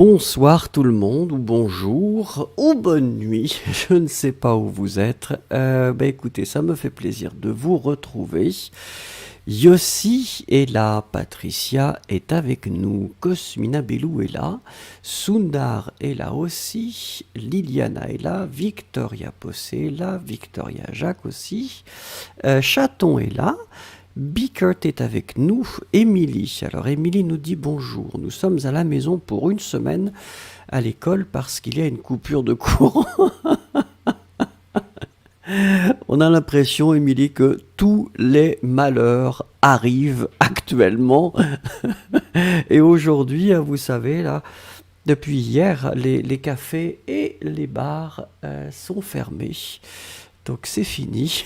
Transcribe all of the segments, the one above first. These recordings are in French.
Bonsoir tout le monde, ou bonjour, ou bonne nuit, je ne sais pas où vous êtes. Écoutez, ça me fait plaisir de vous retrouver. Yossi est là, Patricia est avec nous, Cosmina Bellou est là, Sundar est là aussi, Liliana est là, Victoria Possé est là, Victoria Jacques aussi, Chaton est là, Bickert est avec nous, Émilie. Alors Émilie nous dit bonjour, nous sommes à la maison pour une semaine à l'école parce qu'il y a une coupure de courant. On a l'impression, Émilie, que tous les malheurs arrivent actuellement. Et aujourd'hui, vous savez, là, depuis hier, les cafés et les bars sont fermés. Donc c'est fini,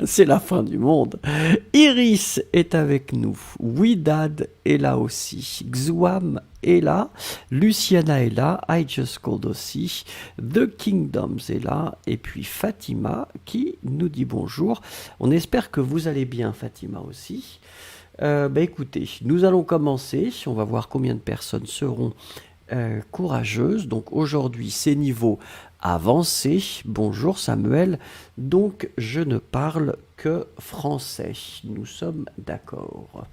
c'est la fin du monde. Iris est avec nous, Widad est là aussi, Xuam est là, Luciana est là, I Just Called aussi, The Kingdoms est là, et puis Fatima qui nous dit bonjour. On espère que vous allez bien, Fatima aussi. Écoutez, nous allons commencer, on va voir combien de personnes seront courageuses. Donc aujourd'hui c'est niveau avancé. Bonjour Samuel, donc je ne parle que français, nous sommes d'accord.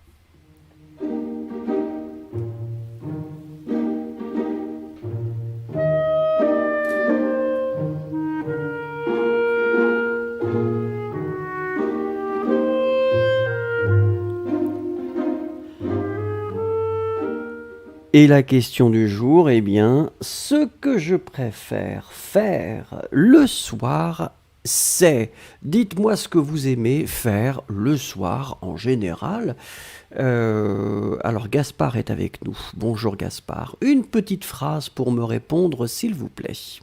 Et la question du jour, eh bien, ce que je préfère faire le soir, c'est... Dites-moi ce que vous aimez faire le soir en général. Alors Gaspard est avec nous. Bonjour Gaspard. Une petite phrase pour me répondre, s'il vous plaît.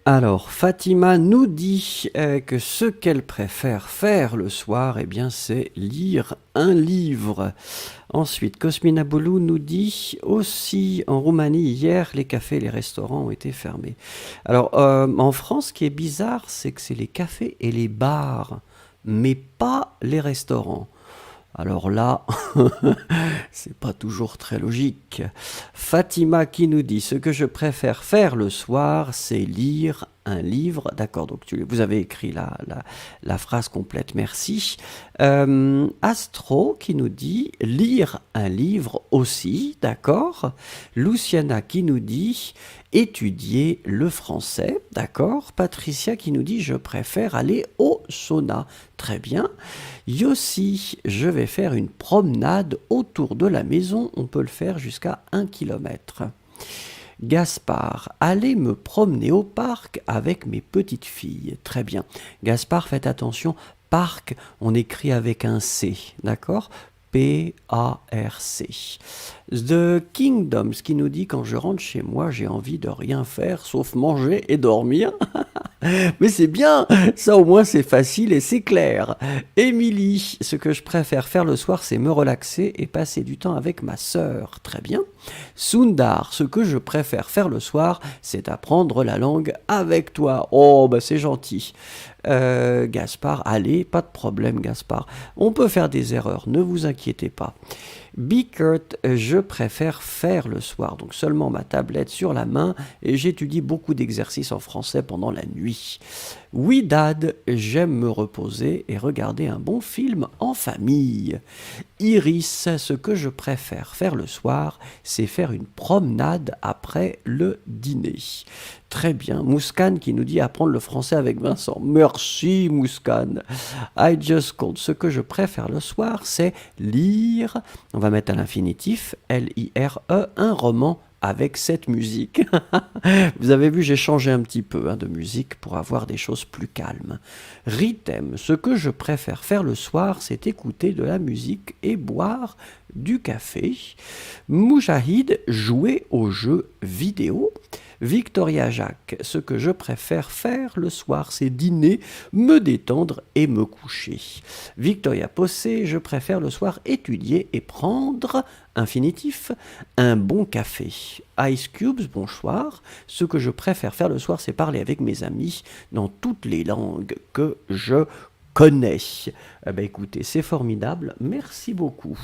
Alors, Fatima nous dit que ce qu'elle préfère faire le soir, eh bien, c'est lire un livre. Ensuite, Cosmina Boulou nous dit aussi, en Roumanie, hier, les cafés et les restaurants ont été fermés. Alors, en France, ce qui est bizarre, c'est que c'est les cafés et les bars, mais pas les restaurants. Alors là, c'est pas toujours très logique. Fatima qui nous dit, ce que je préfère faire le soir, c'est lire un livre. D'accord, donc vous avez écrit la phrase complète, merci. Astro qui nous dit, lire un livre aussi, d'accord. Luciana qui nous dit, étudier le français, d'accord. Patricia qui nous dit, je préfère aller au sauna. Très bien. Yossi, je vais faire une promenade autour de la maison. On peut le faire jusqu'à 1 kilomètre. Gaspard, aller me promener au parc avec mes petites filles. Très bien. Gaspard, faites attention. Parc, on écrit avec un C, d'accord ? P-A-R-C. The Kingdoms qui nous dit, quand je rentre chez moi, j'ai envie de rien faire sauf manger et dormir. Mais c'est bien, ça au moins c'est facile et c'est clair. Émilie, ce que je préfère faire le soir, c'est me relaxer et passer du temps avec ma sœur. Très bien. Sundar, ce que je préfère faire le soir, c'est apprendre la langue avec toi. Oh, c'est gentil. Gaspard, allez, pas de problème Gaspard. On peut faire des erreurs, ne vous inquiétez pas. Bickert, je préfère faire le soir, donc seulement ma tablette sur la main et j'étudie beaucoup d'exercices en français pendant la nuit. Oui, Dad, j'aime me reposer et regarder un bon film en famille. Iris, ce que je préfère faire le soir, c'est faire une promenade après le dîner. Très bien. Mouskan qui nous dit apprendre le français avec Vincent. Merci Mouskan. I just called. Ce que je préfère le soir, c'est lire. On va mettre à l'infinitif, L-I-R-E, un roman avec cette musique. Vous avez vu, j'ai changé un petit peu de musique pour avoir des choses plus calmes. Ritem, ce que je préfère faire le soir, c'est écouter de la musique et boire du café. Moujahid, jouer aux jeux vidéo. Victoria Jacques, ce que je préfère faire le soir, c'est dîner, me détendre et me coucher. Victoria Possé, je préfère le soir étudier et prendre, infinitif, un bon café. Ice Cubes, bonsoir, ce que je préfère faire le soir, c'est parler avec mes amis dans toutes les langues que je connais. Eh bien, écoutez, c'est formidable, merci beaucoup.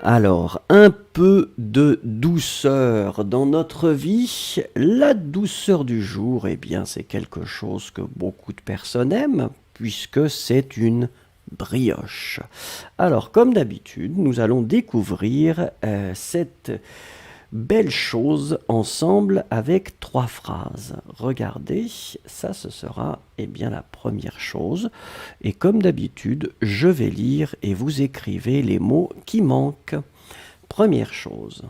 Alors, un peu de douceur dans notre vie. La douceur du jour, eh bien, c'est quelque chose que beaucoup de personnes aiment, puisque c'est une brioche. Alors, comme d'habitude, nous allons découvrir cette belle chose ensemble avec 3 phrases. Regardez, ça ce sera bien la première chose. Et comme d'habitude, je vais lire et vous écrivez les mots qui manquent. Première chose,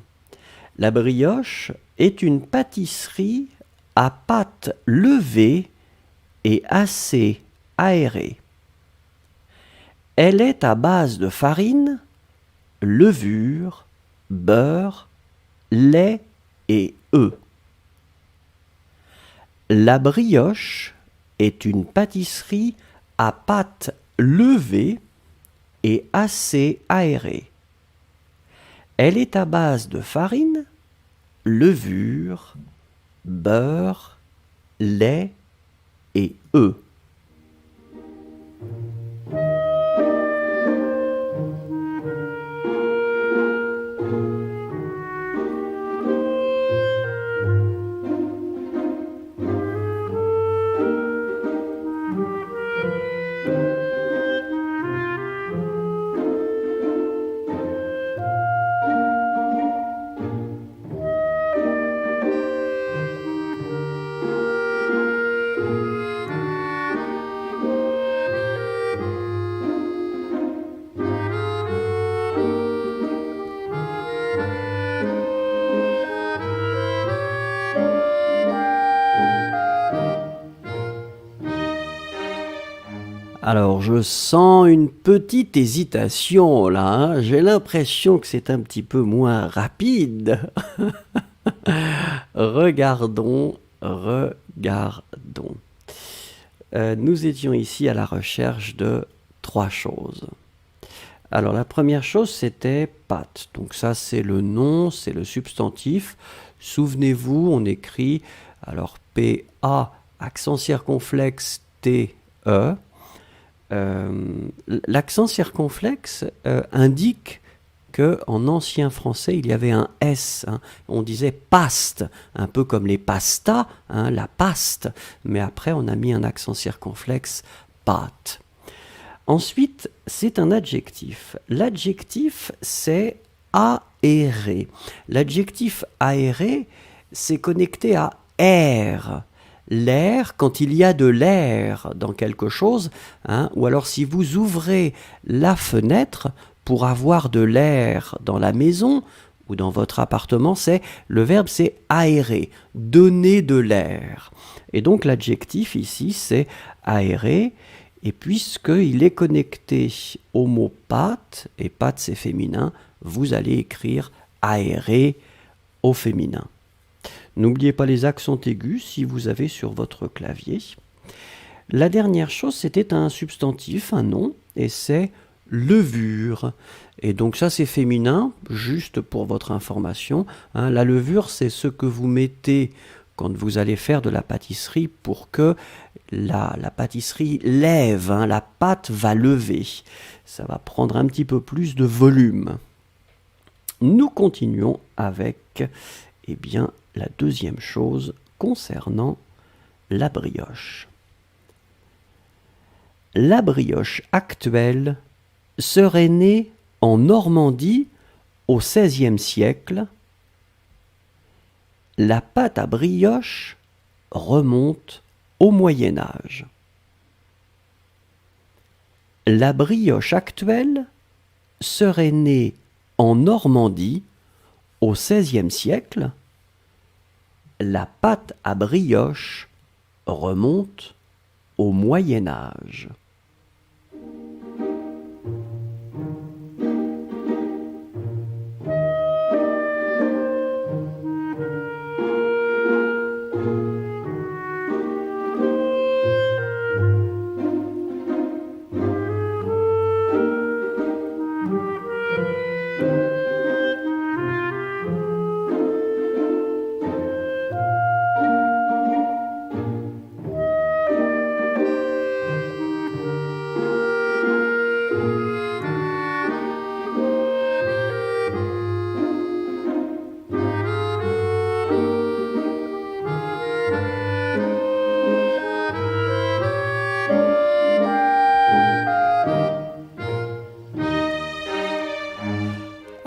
la brioche est une pâtisserie à pâte levée et assez aérée. Elle est à base de farine, levure, beurre, lait et œufs. La brioche est une pâtisserie à pâte levée et assez aérée. Elle est à base de farine, levure, beurre, lait et œufs. Alors, je sens une petite hésitation là, j'ai l'impression que c'est un petit peu moins rapide. Regardons. Nous étions ici à la recherche de 3 choses. Alors, la première chose, c'était pâte. Donc ça, c'est le nom, c'est le substantif. Souvenez-vous, on écrit, alors P-A, accent circonflexe T-E. L'accent circonflexe indique qu'en ancien français, il y avait un S. On disait paste, un peu comme les pastas, la paste. Mais après, on a mis un accent circonflexe, pâte. Ensuite, c'est un adjectif. L'adjectif, c'est aéré. L'adjectif aéré, c'est connecté à air. L'air, quand il y a de l'air dans quelque chose, ou alors si vous ouvrez la fenêtre pour avoir de l'air dans la maison ou dans votre appartement, le verbe c'est aérer, donner de l'air. Et donc l'adjectif ici c'est aérer, et puisqu'il est connecté au mot pâte, et pâte c'est féminin, vous allez écrire aérer au féminin. N'oubliez pas les accents aigus si vous avez sur votre clavier. La dernière chose, c'était un substantif, un nom. et c'est levure. Et donc ça c'est féminin, juste pour votre information. Hein. La levure, c'est ce que vous mettez quand vous allez faire de la pâtisserie pour que la pâtisserie lève, hein. La pâte va lever. Ça va prendre un petit peu plus de volume. Nous continuons avec eh bien, la deuxième chose concernant la brioche. La brioche actuelle serait née en Normandie au XVIe siècle. La pâte à brioche remonte au Moyen Âge. La brioche actuelle serait née en Normandie au XVIe siècle. La pâte à brioche remonte au Moyen Âge.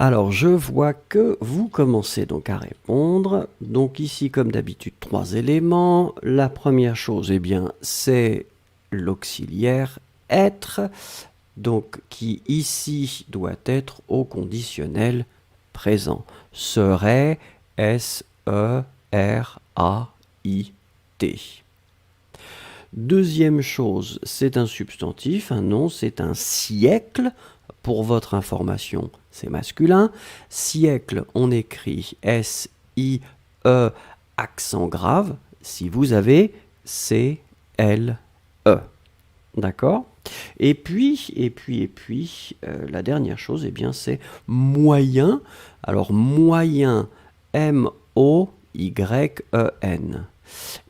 Alors, je vois que vous commencez donc à répondre. Donc ici, comme d'habitude, 3 éléments. La première chose, eh bien, c'est l'auxiliaire être, donc qui ici doit être au conditionnel présent. Serait, S-E-R-A-I-T. Deuxième chose, c'est un substantif, un nom, c'est un siècle. Pour votre information, c'est masculin. Siècle, on écrit S-I-E, accent grave, si vous avez C-L-E. D'accord ? Et puis, la dernière chose, eh bien, c'est moyen. Alors, moyen, M-O-Y-E-N.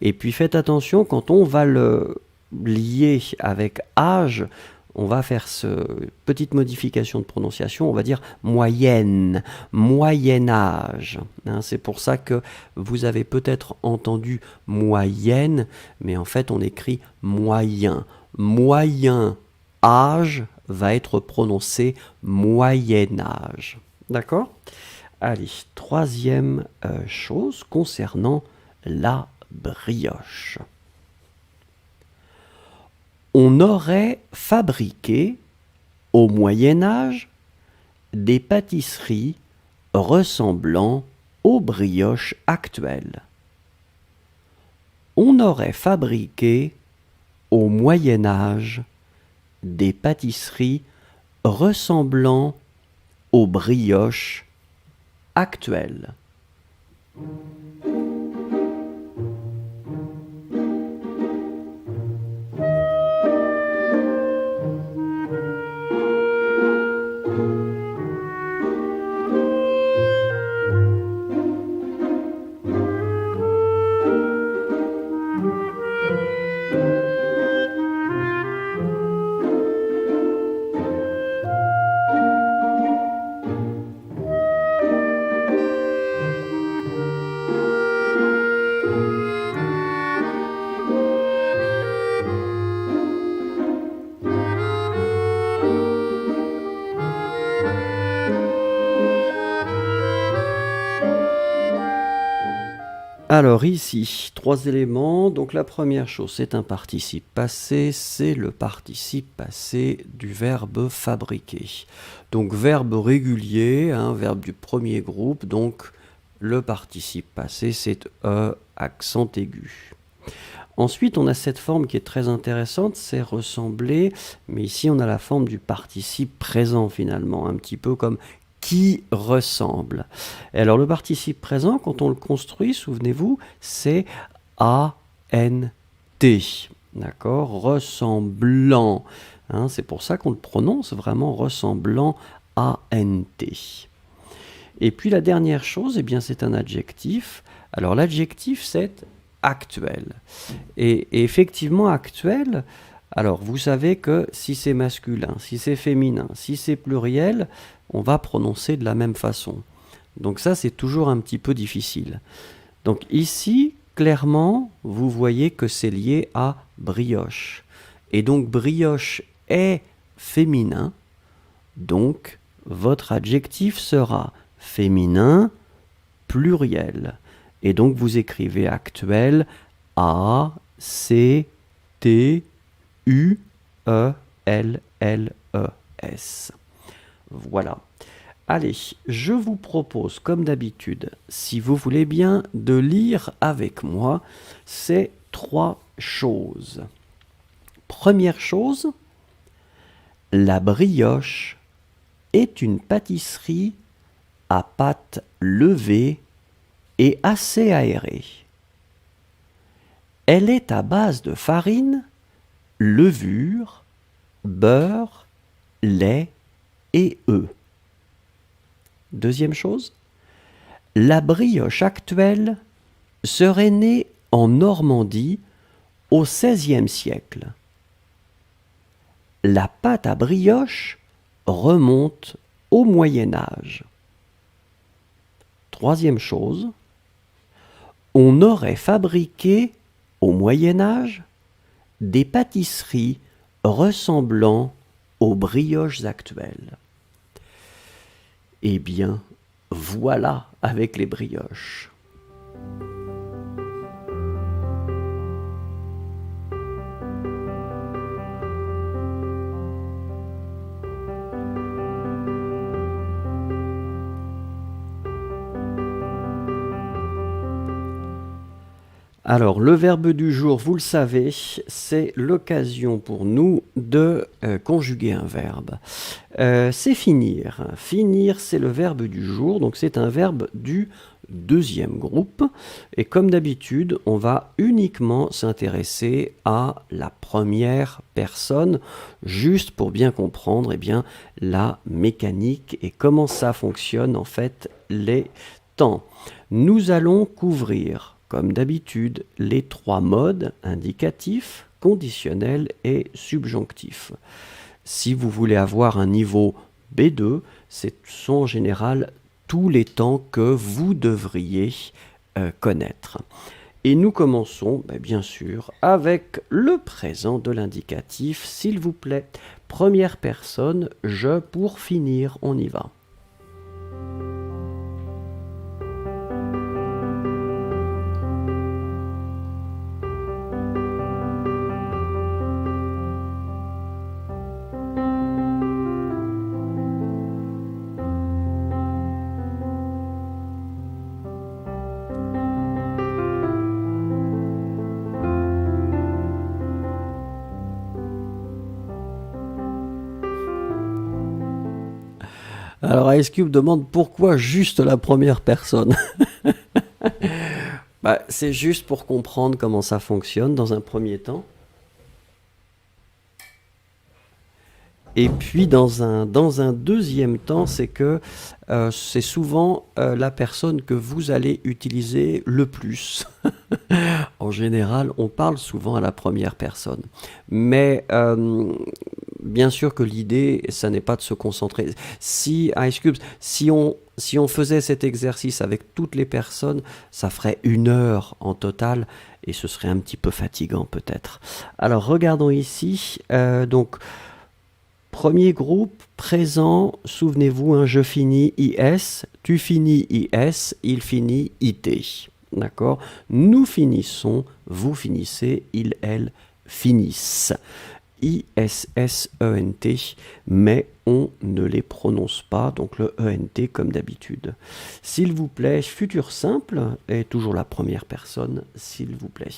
Et puis, faites attention, quand on va le lier avec âge, on va faire cette petite modification de prononciation, on va dire moyenne, moyen âge. Hein, c'est pour ça que vous avez peut-être entendu moyenne, mais en fait on écrit moyen. Moyen âge va être prononcé moyen âge. D'accord ? Allez, troisième chose concernant la brioche. On aurait fabriqué, au Moyen Âge, des pâtisseries ressemblant aux brioches actuelles. On aurait fabriqué, au Moyen Âge, des pâtisseries ressemblant aux brioches actuelles. Alors ici, 3 éléments. Donc la première chose, c'est un participe passé, c'est le participe passé du verbe fabriquer. Donc verbe régulier, verbe du premier groupe, donc le participe passé, c'est accent aigu. Ensuite, on a cette forme qui est très intéressante, c'est ressembler, mais ici on a la forme du participe présent finalement, un petit peu comme qui ressemble. Et alors le participe présent, quand on le construit, souvenez-vous, c'est A-N-T. D'accord ? Ressemblant. Hein, c'est pour ça qu'on le prononce vraiment ressemblant à NT. Et puis la dernière chose, eh bien, c'est un adjectif. Alors l'adjectif, c'est actuel. Et effectivement, actuel, alors vous savez que si c'est masculin, si c'est féminin, si c'est pluriel, on va prononcer de la même façon. Donc ça, c'est toujours un petit peu difficile. Donc ici, clairement, vous voyez que c'est lié à brioche. Et donc brioche est féminin, donc votre adjectif sera féminin pluriel. Et donc vous écrivez actuel A, C, T, U, E, L, L, E, S. Voilà. Allez, je vous propose, comme d'habitude, si vous voulez bien, de lire avec moi ces 3 choses. Première chose, la brioche est une pâtisserie à pâte levée et assez aérée. Elle est à base de farine, levure, beurre, lait et œufs. Deuxième chose, la brioche actuelle serait née en Normandie au XVIe siècle. La pâte à brioche remonte au Moyen Âge. Troisième chose, on aurait fabriqué au Moyen Âge des pâtisseries ressemblant aux brioches actuelles. Eh bien, voilà avec les brioches. Alors, le verbe du jour, vous le savez, c'est l'occasion pour nous de conjuguer un verbe. C'est finir. Finir, c'est le verbe du jour, donc c'est un verbe du deuxième groupe. Et comme d'habitude, on va uniquement s'intéresser à la première personne, juste pour bien comprendre eh bien, la mécanique et comment ça fonctionne en fait les temps. Nous allons couvrir comme d'habitude, les 3 modes indicatif, conditionnel et subjonctif. Si vous voulez avoir un niveau B2, ce sont en général tous les temps que vous devriez connaître. Et nous commençons, bien sûr, avec le présent de l'indicatif, s'il vous plaît. Première personne, je pour finir, on y va. Alors Ice Cube demande pourquoi juste la première personne. C'est juste pour comprendre comment ça fonctionne dans un premier temps. Et puis dans un deuxième temps, c'est que c'est souvent la personne que vous allez utiliser le plus. En général, on parle souvent à la première personne. Mais bien sûr que l'idée, ça n'est pas de se concentrer. Si Ice Cubes, si on faisait cet exercice avec toutes les personnes, ça ferait 1 heure en total et ce serait un petit peu fatigant peut-être. Alors regardons ici. Donc premier groupe, présent, souvenez-vous, je finis IS, tu finis IS, il finit IT. D'accord? Nous finissons, vous finissez, il, elle finissent. ISSENT, mais on ne les prononce pas, donc le ENT comme d'habitude. S'il vous plaît, futur simple est toujours la première personne, s'il vous plaît.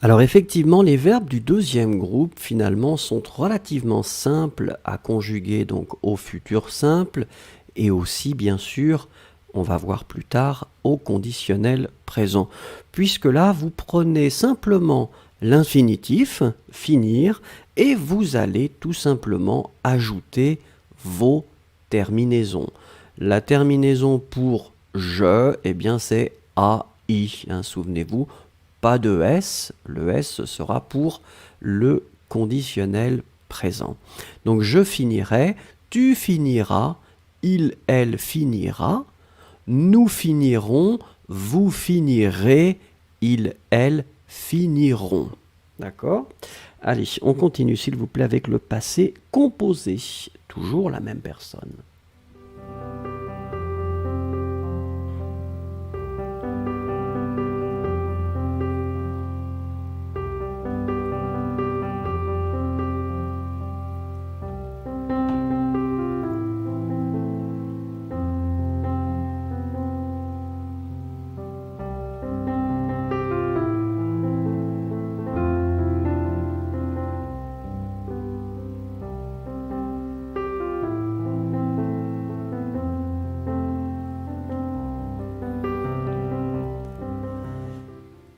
Alors effectivement, les verbes du deuxième groupe finalement sont relativement simples à conjuguer donc au futur simple et aussi bien sûr, on va voir plus tard, au conditionnel présent. Puisque là, vous prenez simplement l'infinitif, finir, et vous allez tout simplement ajouter vos terminaisons. La terminaison pour je, eh bien c'est AI, hein, souvenez-vous, pas de S, le S sera pour le conditionnel présent. Donc je finirai, tu finiras, il, elle finira, nous finirons, vous finirez, il, elle finiront. D'accord? Allez, on continue s'il vous plaît avec le passé composé. Toujours la même personne.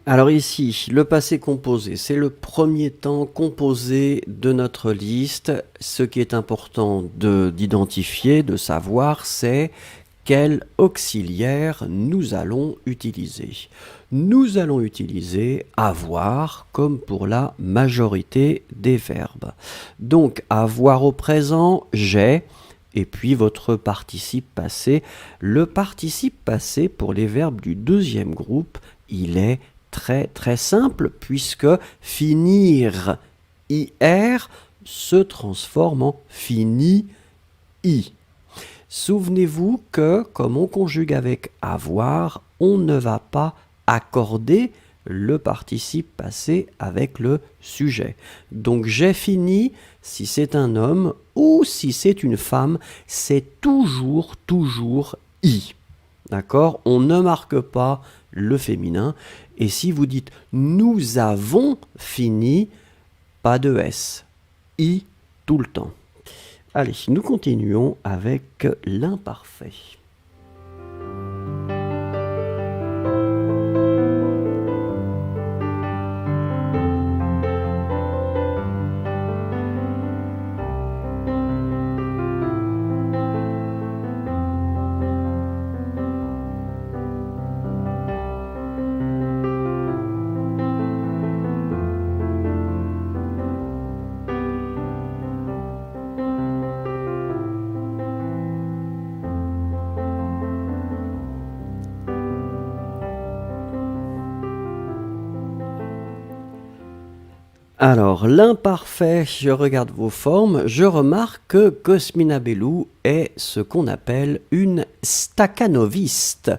Alors ici, le passé composé, c'est le premier temps composé de notre liste. Ce qui est important d'identifier, de savoir, c'est quel auxiliaire nous allons utiliser. Nous allons utiliser avoir comme pour la majorité des verbes. Donc avoir au présent, j'ai, et puis votre participe passé. Le participe passé pour les verbes du deuxième groupe, il est très très simple puisque finir ir se transforme en fini i. Souvenez-vous que comme on conjugue avec avoir, on ne va pas accorder le participe passé avec le sujet. Donc j'ai fini, si c'est un homme ou si c'est une femme, c'est toujours i. D'accord? On ne marque pas le féminin. Et si vous dites nous avons fini, pas de S. I tout le temps. Allez, nous continuons avec l'imparfait. Alors, l'imparfait, je regarde vos formes, je remarque que Cosmina Bellou est ce qu'on appelle une staccanoviste.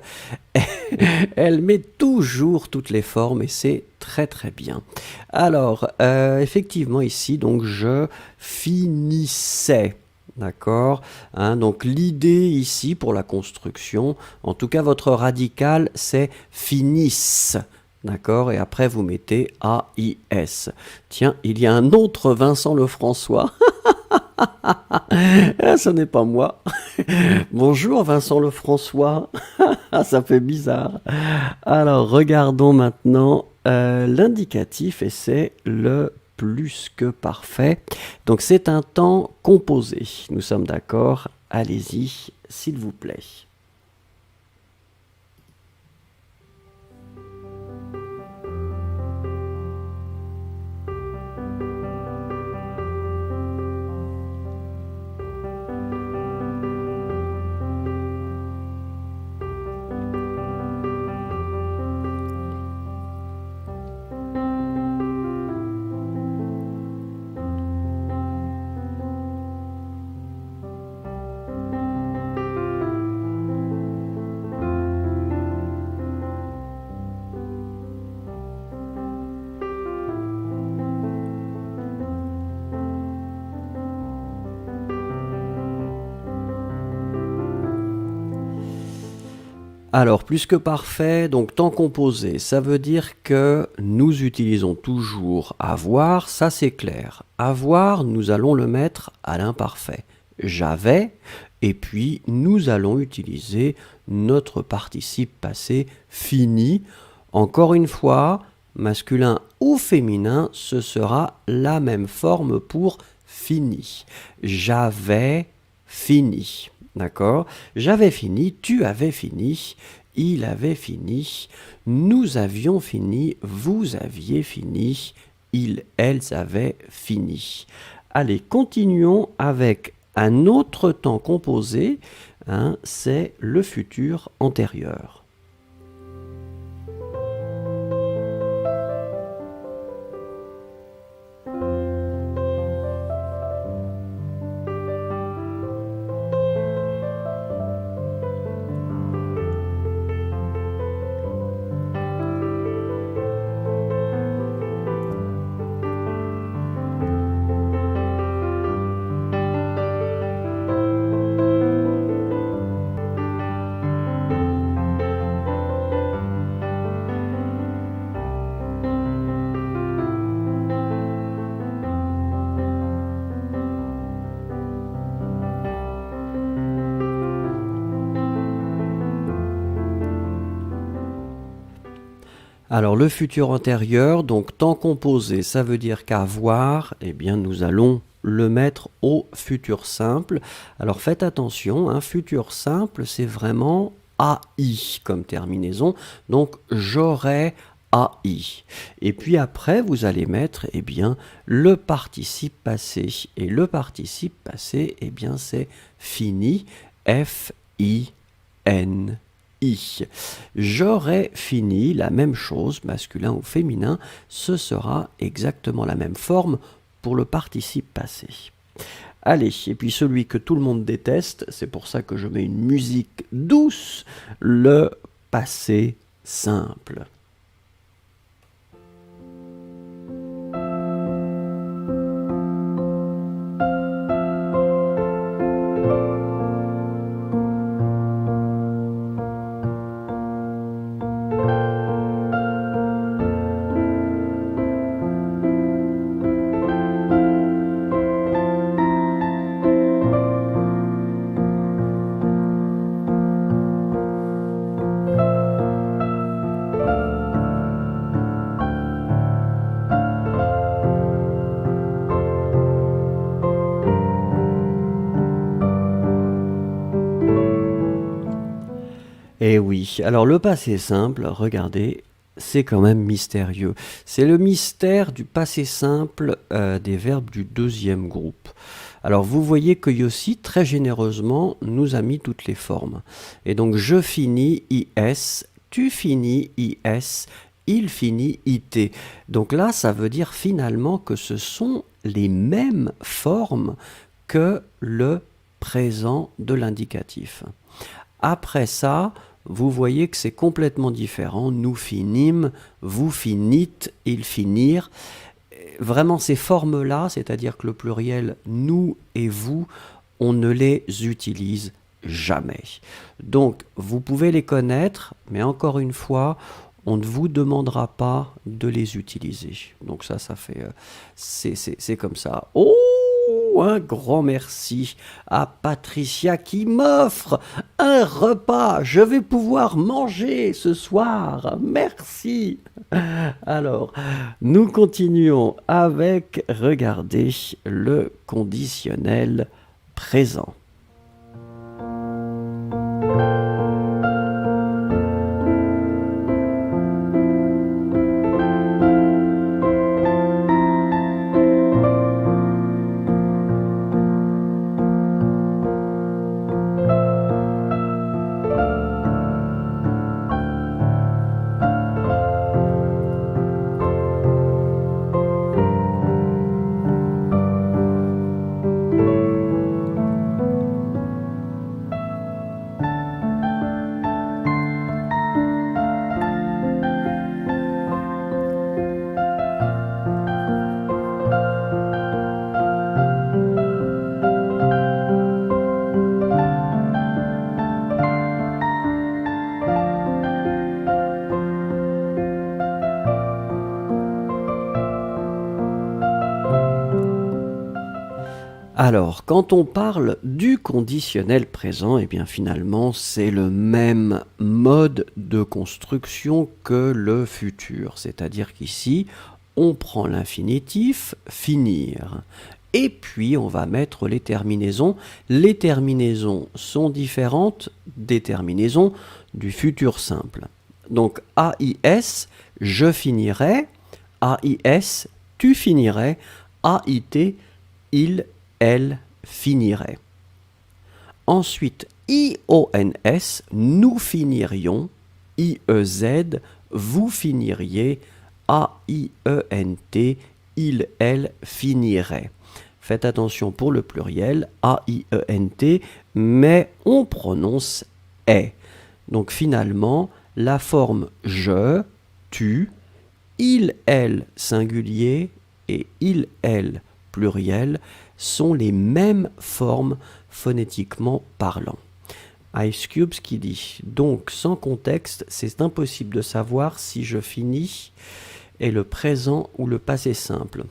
Elle met toujours toutes les formes et c'est très très bien. Alors, effectivement ici, donc je finissais. D'accord, hein, donc l'idée ici pour la construction, en tout cas votre radical, c'est finisse. D'accord, et après vous mettez A-I-S. Tiens, il y a un autre Vincent Lefrançois. Ce n'est pas moi. Bonjour Vincent Lefrançois. Ça fait bizarre. Alors, regardons maintenant l'indicatif et c'est le plus que parfait. Donc, c'est un temps composé. Nous sommes d'accord? Allez-y, s'il vous plaît. Alors, plus que parfait, donc temps composé, ça veut dire que nous utilisons toujours avoir, ça c'est clair. Avoir, nous allons le mettre à l'imparfait. J'avais, et puis nous allons utiliser notre participe passé fini. Encore une fois, masculin ou féminin, ce sera la même forme pour fini. J'avais fini. D'accord? J'avais fini, tu avais fini, il avait fini, nous avions fini, vous aviez fini, ils, elles avaient fini. Allez, continuons avec un autre temps composé, hein, c'est le futur antérieur. Alors le futur antérieur, donc temps composé, ça veut dire qu'avoir, eh bien nous allons le mettre au futur simple. Alors faites attention, un futur simple, c'est vraiment AI comme terminaison. Donc j'aurais AI. Et puis après, vous allez mettre eh bien, le participe passé. Et le participe passé, eh bien, c'est fini, F-I-N. J'aurais fini la même chose, masculin ou féminin, ce sera exactement la même forme pour le participe passé. Allez, et puis celui que tout le monde déteste, c'est pour ça que je mets une musique douce, le passé simple. Eh oui, alors le passé simple, regardez, c'est quand même mystérieux. C'est le mystère du passé simple des verbes du deuxième groupe. Alors vous voyez que Yossi, très généreusement, nous a mis toutes les formes. Et donc je finis IS, tu finis IS, il finit IT. Donc là, ça veut dire finalement que ce sont les mêmes formes que le présent de l'indicatif. Après ça, vous voyez que c'est complètement différent. Nous finîmes, vous finîtes, ils finirent. Vraiment, ces formes-là, c'est-à-dire que le pluriel nous et vous, on ne les utilise jamais. Donc, vous pouvez les connaître, mais encore une fois, on ne vous demandera pas de les utiliser. Donc ça fait... c'est comme ça. Oh, un grand merci à Patricia qui m'offre un repas. Je vais pouvoir manger ce soir. Merci. Alors, nous continuons avec, regardez, le conditionnel présent. Alors, quand on parle du conditionnel présent, eh bien finalement, c'est le même mode de construction que le futur. C'est-à-dire qu'ici, on prend l'infinitif finir. Et puis, on va mettre les terminaisons. Les terminaisons sont différentes des terminaisons du futur simple. Donc, AIS, je finirai. AIS, tu finirais. AIT, il, elle finirait. Ensuite, IONS, nous finirions. IEZ, vous finiriez. AIENT, il, elle finirait. Faites attention pour le pluriel, AIENT, mais on prononce est. Donc finalement, la forme je, tu, il, elle singulier et il, elle pluriel sont les mêmes formes phonétiquement parlant. Ice Cubes qui dit donc sans contexte, c'est impossible de savoir si je finis est le présent ou le passé simple.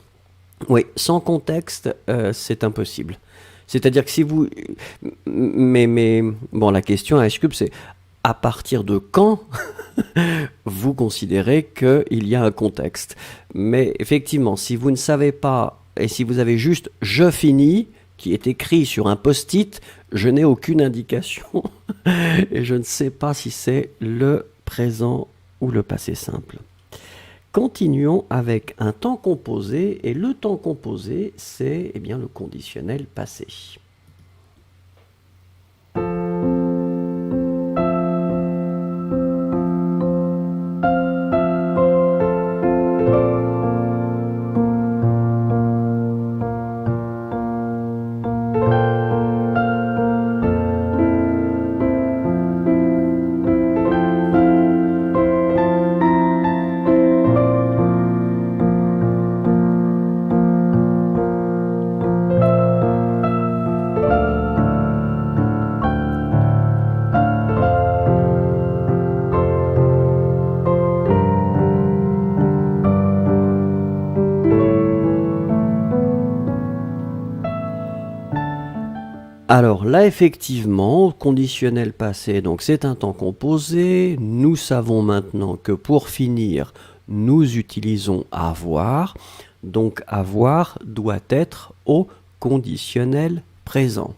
Oui, sans contexte, c'est impossible. C'est-à-dire que si vous... Mais bon, la question à Ice Cube, c'est à partir de quand vous considérez qu'il y a un contexte. Mais effectivement, si vous ne savez pas, et si vous avez juste « je finis », qui est écrit sur un post-it, je n'ai aucune indication, et je ne sais pas si c'est le présent ou le passé simple. Continuons avec un temps composé, et le temps composé, c'est bien le conditionnel passé. Alors là, effectivement, conditionnel passé, donc c'est un temps composé. Nous savons maintenant que pour finir, nous utilisons avoir. Donc avoir doit être au conditionnel présent.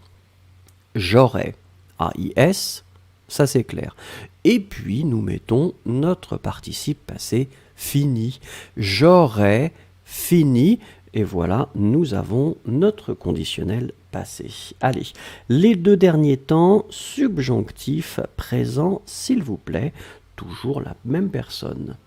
J'aurai, AIS, ça c'est clair. Et puis nous mettons notre participe passé fini. J'aurai fini. Et voilà, nous avons notre conditionnel passé. Allez, les deux derniers temps, subjonctif présent, s'il vous plaît, toujours la même personne.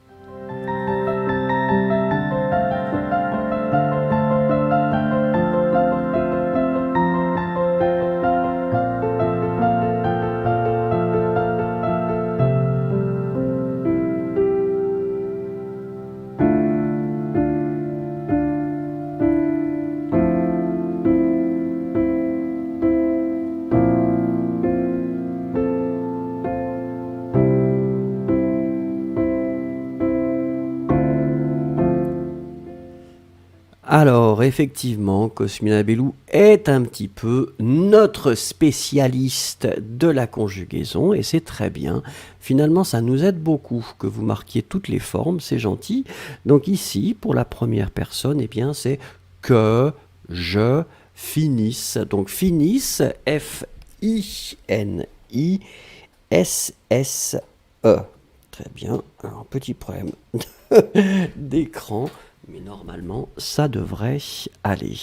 Alors, effectivement, Cosmina Bellou est un petit peu notre spécialiste de la conjugaison, et c'est très bien. Finalement, ça nous aide beaucoup que vous marquiez toutes les formes, c'est gentil. Donc ici, pour la première personne, eh bien, c'est que je finisse. Donc finisse, F-I-N-I-S-S-E. Très bien. Alors, petit problème d'écran. Mais normalement, ça devrait aller.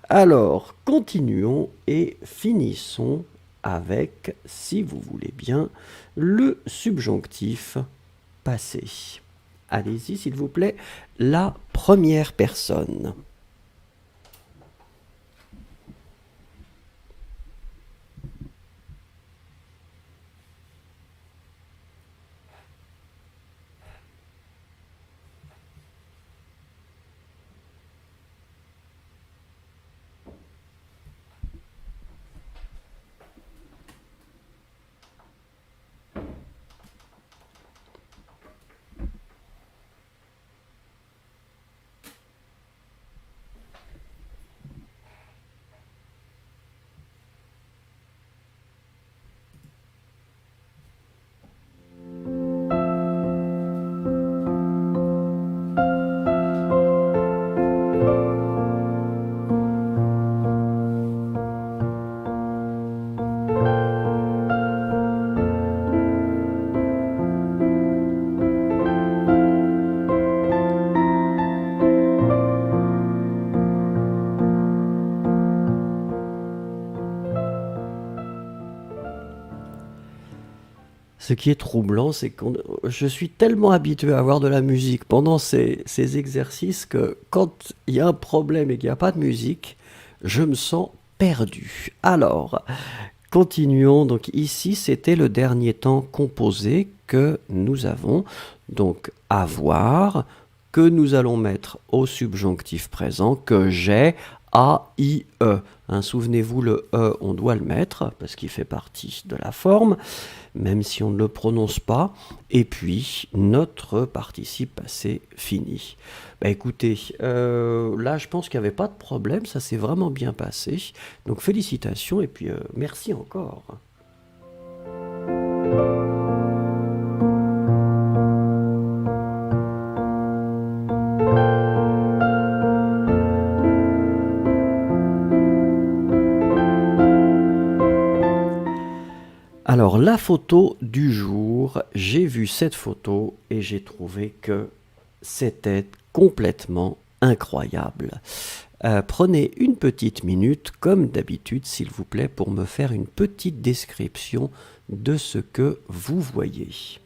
Alors, continuons et finissons avec, si vous voulez bien, le subjonctif passé. Allez-y, s'il vous plaît, la première personne. Ce qui est troublant, c'est que je suis tellement habitué à avoir de la musique pendant ces exercices que quand il y a un problème et qu'il n'y a pas de musique, je me sens perdu. Alors, continuons. Donc ici, c'était le dernier temps composé que nous avons. Donc avoir, que nous allons mettre au subjonctif présent, que j'ai, A-I-E. Hein, souvenez-vous, le E, on doit le mettre parce qu'il fait partie de la forme, même si on ne le prononce pas. Et puis, notre participe passé fini. Bah écoutez, là, je pense qu'il n'y avait pas de problème, ça s'est vraiment bien passé. Donc, félicitations et puis merci encore. Alors, la photo du jour, j'ai vu cette photo et j'ai trouvé que c'était complètement incroyable. Prenez une petite minute, comme d'habitude, s'il vous plaît, pour me faire une petite description de ce que vous voyez.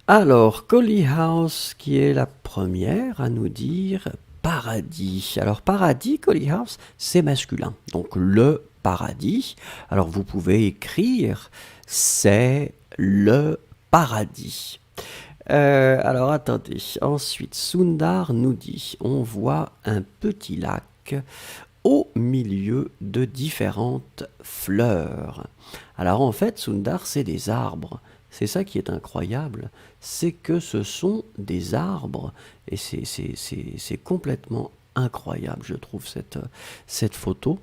Alors, Collie House, qui est la première à nous dire paradis. Alors, paradis, Collie House, c'est masculin. Donc, le paradis. Alors, vous pouvez écrire c'est le paradis. Alors, attendez. Ensuite, Sundar nous dit on voit un petit lac au milieu de différentes fleurs. Alors, en fait, Sundar, c'est des arbres. C'est ça qui est incroyable, c'est que ce sont des arbres, et c'est complètement incroyable, je trouve, cette photo.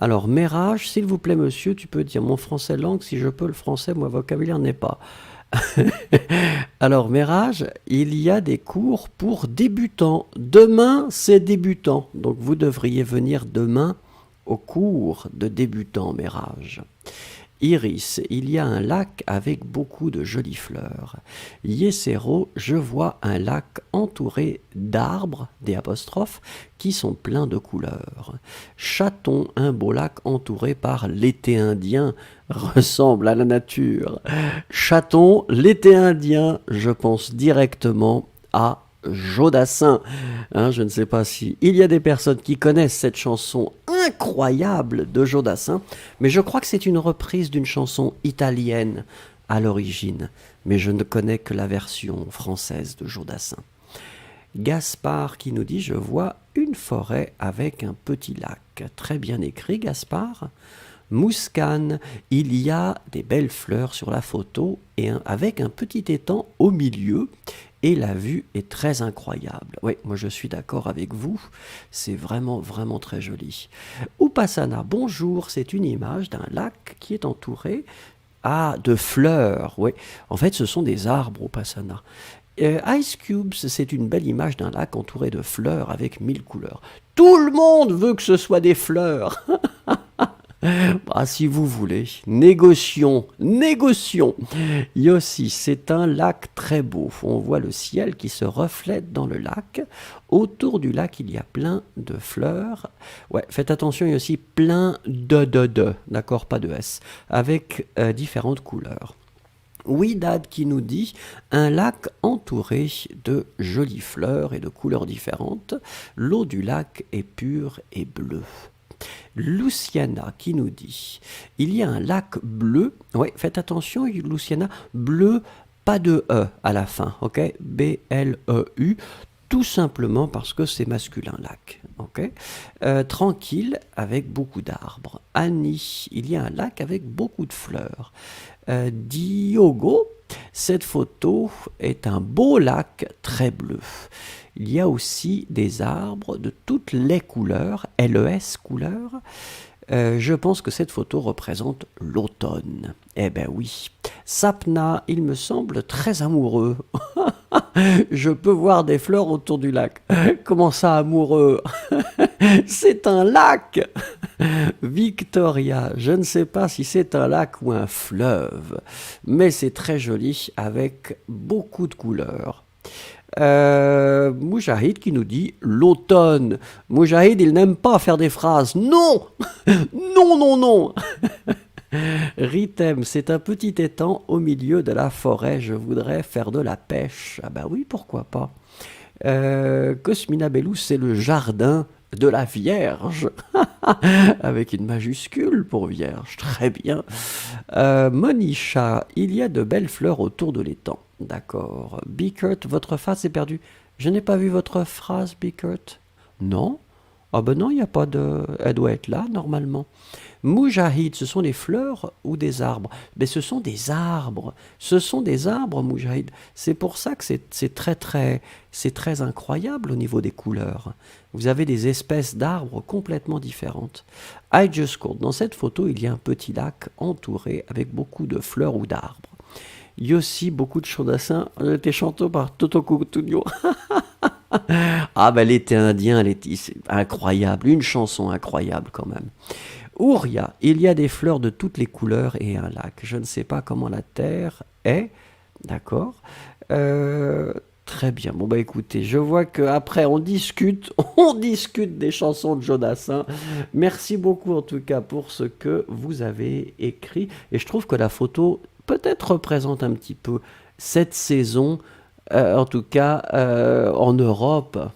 Alors, Mérage, s'il vous plaît, monsieur, tu peux dire mon français langue, si je peux, le français, moi, vocabulaire n'est pas. Alors, Mérage, il y a des cours pour débutants. Demain, c'est débutant, donc vous devriez venir demain au cours de débutants, Mérage. Iris, il y a un lac avec beaucoup de jolies fleurs. Yesero, je vois un lac entouré d'arbres, des apostrophes, qui sont pleins de couleurs. Chaton, un beau lac entouré par l'été indien, ressemble à la nature. Chaton, l'été indien, je pense directement à Jodassin. Hein, je ne sais pas si il y a des personnes qui connaissent cette chanson incroyable de Jodassin, mais je crois que c'est une reprise d'une chanson italienne à l'origine, mais je ne connais que la version française de Jodassin. Gaspard qui nous dit je vois une forêt avec un petit lac. Très bien écrit, Gaspard. Mouscane, il y a des belles fleurs sur la photo et avec un petit étang au milieu. Et la vue est très incroyable. Oui, moi je suis d'accord avec vous. C'est vraiment, vraiment très joli. Upasana, bonjour. C'est une image d'un lac qui est entouré de fleurs. Oui, en fait, ce sont des arbres, Upasana. Ice Cubes, c'est une belle image d'un lac entouré de fleurs avec 1000 couleurs. Tout le monde veut que ce soit des fleurs. Ah, si vous voulez, négocions, négocions. Yossi, c'est un lac très beau. On voit le ciel qui se reflète dans le lac. Autour du lac, il y a plein de fleurs. Ouais, faites attention, il y a aussi plein de, d'accord, pas de S, avec différentes couleurs. Oui, Dad qui nous dit un lac entouré de jolies fleurs et de couleurs différentes. L'eau du lac est pure et bleue. Luciana qui nous dit il y a un lac bleu. Oui, faites attention, Luciana, bleu, pas de E à la fin, ok? B-L-E-U, tout simplement parce que c'est masculin lac, ok? Tranquille, avec beaucoup d'arbres. Annie, il y a un lac avec beaucoup de fleurs. Diogo, cette photo est un beau lac très bleu. Il y a aussi des arbres de toutes les couleurs, LES couleurs. Je pense que cette photo représente l'automne. Eh ben oui. Sapna, il me semble très amoureux. Je peux voir des fleurs autour du lac. Comment ça, amoureux? C'est un lac. Victoria, je ne sais pas si c'est un lac ou un fleuve, mais c'est très joli avec beaucoup de couleurs. Moujahid qui nous dit l'automne. Moujahid, il n'aime pas faire des phrases. Non. Non, non, non. Ritem, c'est un petit étang au milieu de la forêt. Je voudrais faire de la pêche. Ah bah oui, pourquoi pas. Cosmina Bellou, c'est le jardin de la Vierge. Avec une majuscule pour Vierge. Très bien. Monisha, il y a de belles fleurs autour de l'étang. D'accord. Bickert, votre phrase est perdue. Je n'ai pas vu votre phrase, Bickert. Non? Ah ben non, il n'y a pas de... Elle doit être là, normalement. Moujahid, ce sont des fleurs ou des arbres? Mais ce sont des arbres. Ce sont des arbres, Moujahid. C'est pour ça que c'est très incroyable au niveau des couleurs. Vous avez des espèces d'arbres complètement différentes. I just called. Dans cette photo, il y a un petit lac entouré avec beaucoup de fleurs ou d'arbres. Yossi, beaucoup de chaudassin, était chanté par Toto Cutugno. Ah ben l'été indien, c'est incroyable, une chanson incroyable quand même. Ouria, il y a des fleurs de toutes les couleurs et un lac. Je ne sais pas comment la terre est, d'accord. Très bien, bon bah écoutez, je vois qu'après on discute des chansons de Jodassin. Merci beaucoup en tout cas pour ce que vous avez écrit. Et je trouve que la photo peut-être représente un petit peu cette saison, en tout cas en Europe.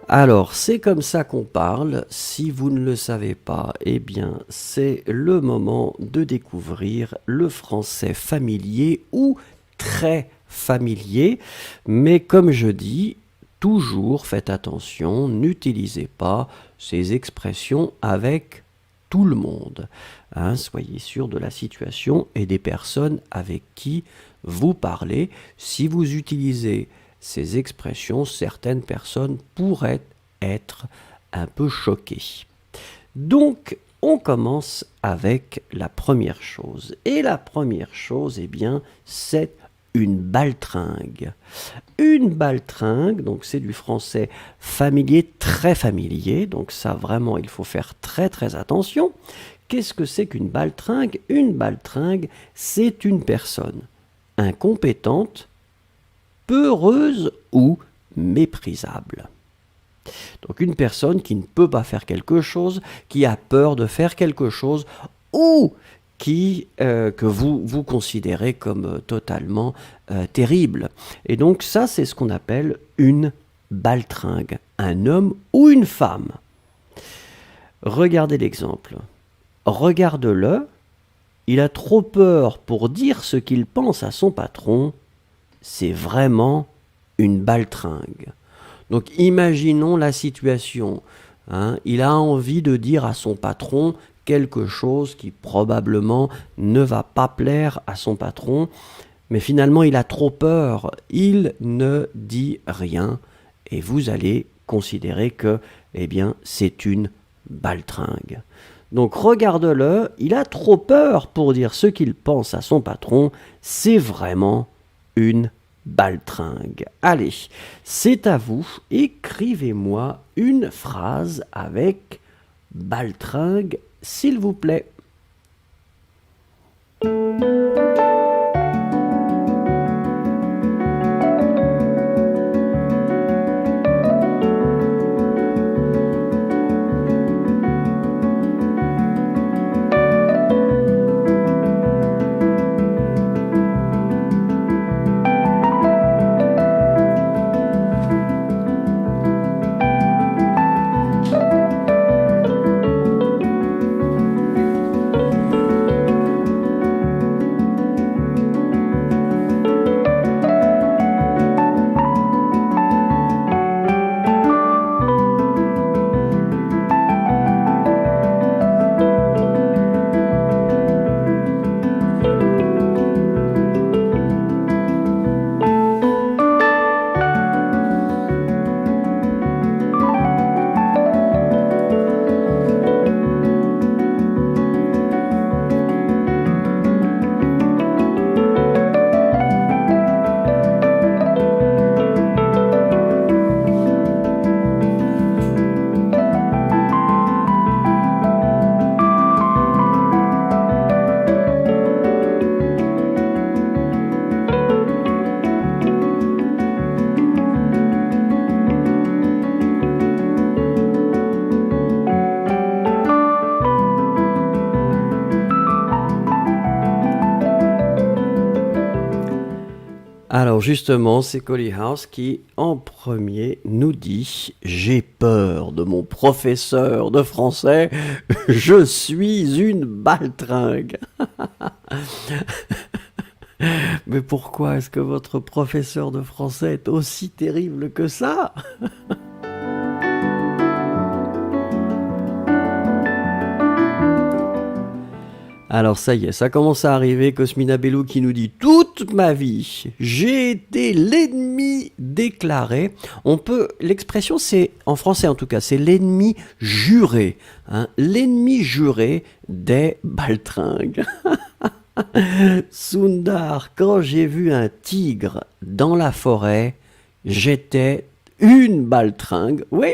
Alors, c'est comme ça qu'on parle. Si vous ne le savez pas, eh bien, c'est le moment de découvrir le français familier ou très familier. Mais comme je dis, toujours faites attention, n'utilisez pas ces expressions avec tout le monde. Hein, soyez sûr de la situation et des personnes avec qui vous parlez. Si vous utilisez ces expressions, certaines personnes pourraient être un peu choquées. Donc, on commence avec la première chose. Et la première chose, eh bien, c'est une baltringue. Une baltringue, donc c'est du français familier, très familier. Donc ça, vraiment, il faut faire très très attention. Qu'est-ce que c'est qu'une baltringue? Une baltringue, c'est une personne incompétente, peureuse ou méprisable. Donc une personne qui ne peut pas faire quelque chose, qui a peur de faire quelque chose, ou que vous considérez comme totalement terrible. Et donc ça, c'est ce qu'on appelle une baltringue, un homme ou une femme. Regardez l'exemple. Regarde-le, il a trop peur pour dire ce qu'il pense à son patron. C'est vraiment une baltringue. Donc imaginons la situation. Hein, il a envie de dire à son patron quelque chose qui probablement ne va pas plaire à son patron, mais finalement il a trop peur. Il ne dit rien et vous allez considérer que, eh bien, c'est une baltringue. Donc regarde-le, il a trop peur pour dire ce qu'il pense à son patron, c'est vraiment une baltringue. Allez, c'est à vous, écrivez-moi une phrase avec baltringue, s'il vous plaît. Alors justement, c'est Collyhouse qui, en premier, nous dit « J'ai peur de mon professeur de français, je suis une baltringue ». Mais pourquoi est-ce que votre professeur de français est aussi terrible que ça ? Alors ça y est, ça commence à arriver, Cosmina Bellou qui nous dit « Toute ma vie, j'ai été l'ennemi déclaré ». L'expression c'est, en français en tout cas, c'est l'ennemi juré. Hein, l'ennemi juré des baltringues. Sundar, quand j'ai vu un tigre dans la forêt, j'étais une baltringue. Oui.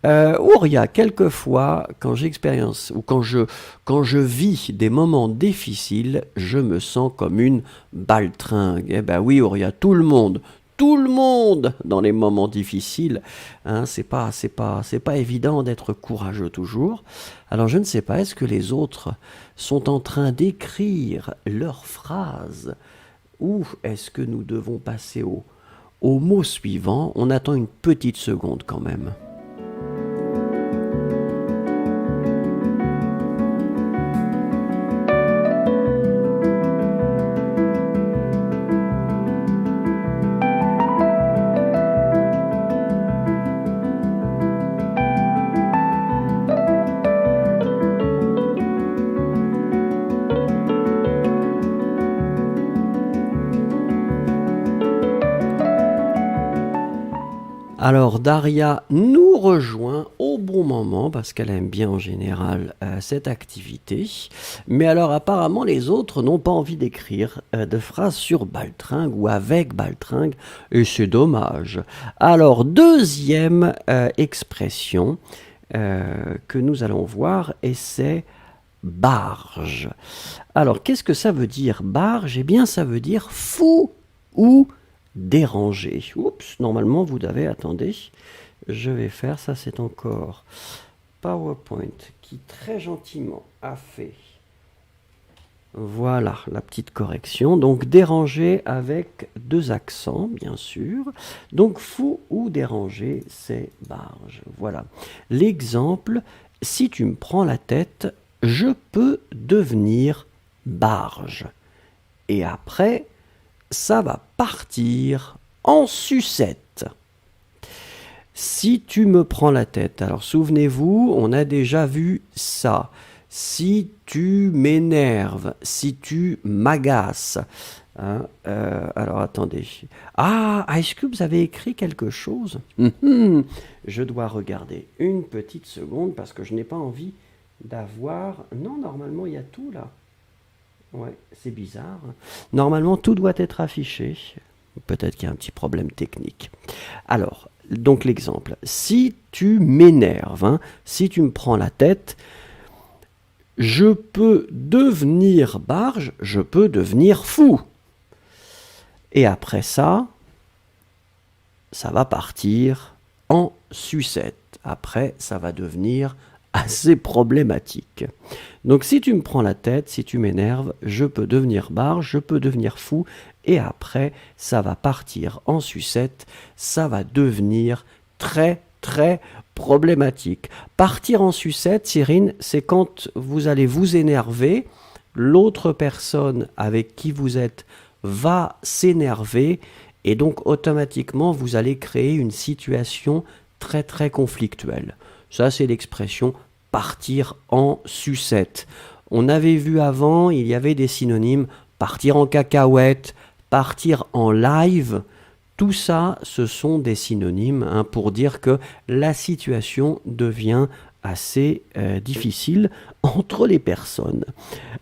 Ouria, quelquefois, quand j'expérience ou quand je vis des moments difficiles, je me sens comme une baltringue. Eh ben oui, Ouria, tout le monde dans les moments difficiles, hein, c'est pas évident d'être courageux toujours. Alors je ne sais pas, est-ce que les autres sont en train d'écrire leurs phrases ou est-ce que nous devons passer au mot suivant? On attend une petite seconde quand même. Alors Daria nous rejoint au bon moment parce qu'elle aime bien en général cette activité. Mais alors apparemment les autres n'ont pas envie d'écrire de phrases sur baltringue ou avec baltringue et c'est dommage. Alors deuxième expression que nous allons voir et c'est barge. Alors qu'est-ce que ça veut dire barge? Eh bien ça veut dire fou ou dérangé. Oups, normalement vous devez, attendez, je vais faire, ça c'est encore PowerPoint qui très gentiment a fait, voilà la petite correction, donc dérangé avec deux accents bien sûr, donc fou ou dérangé c'est barge, voilà. L'exemple, si tu me prends la tête, je peux devenir barge. Et après, ça va partir en sucette. Si tu me prends la tête, alors souvenez-vous, on a déjà vu ça. Si tu m'énerves, si tu m'agaces, Hein, alors attendez. Ah, Ice Cube avait écrit quelque chose. Je dois regarder une petite seconde parce que je n'ai pas envie d'avoir... Non, normalement il y a tout là. Ouais, c'est bizarre. Normalement tout doit être affiché. Peut-être qu'il y a un petit problème technique. Alors, donc l'exemple. Si tu m'énerves, hein, si tu me prends la tête, je peux devenir barge, je peux devenir fou. Et après ça, ça va partir en sucette. Après, ça va devenir assez problématique. Donc si tu me prends la tête, si tu m'énerves, je peux devenir barge, je peux devenir fou, et après, ça va partir en sucette, ça va devenir très très problématique. Partir en sucette, Cyrine, c'est quand vous allez vous énerver, l'autre personne avec qui vous êtes va s'énerver, et donc automatiquement vous allez créer une situation très très conflictuelle. Ça c'est l'expression partir en sucette. On avait vu avant, il y avait des synonymes, partir en cacahuète, partir en live. Tout ça, ce sont des synonymes hein, pour dire que la situation devient assez difficile entre les personnes.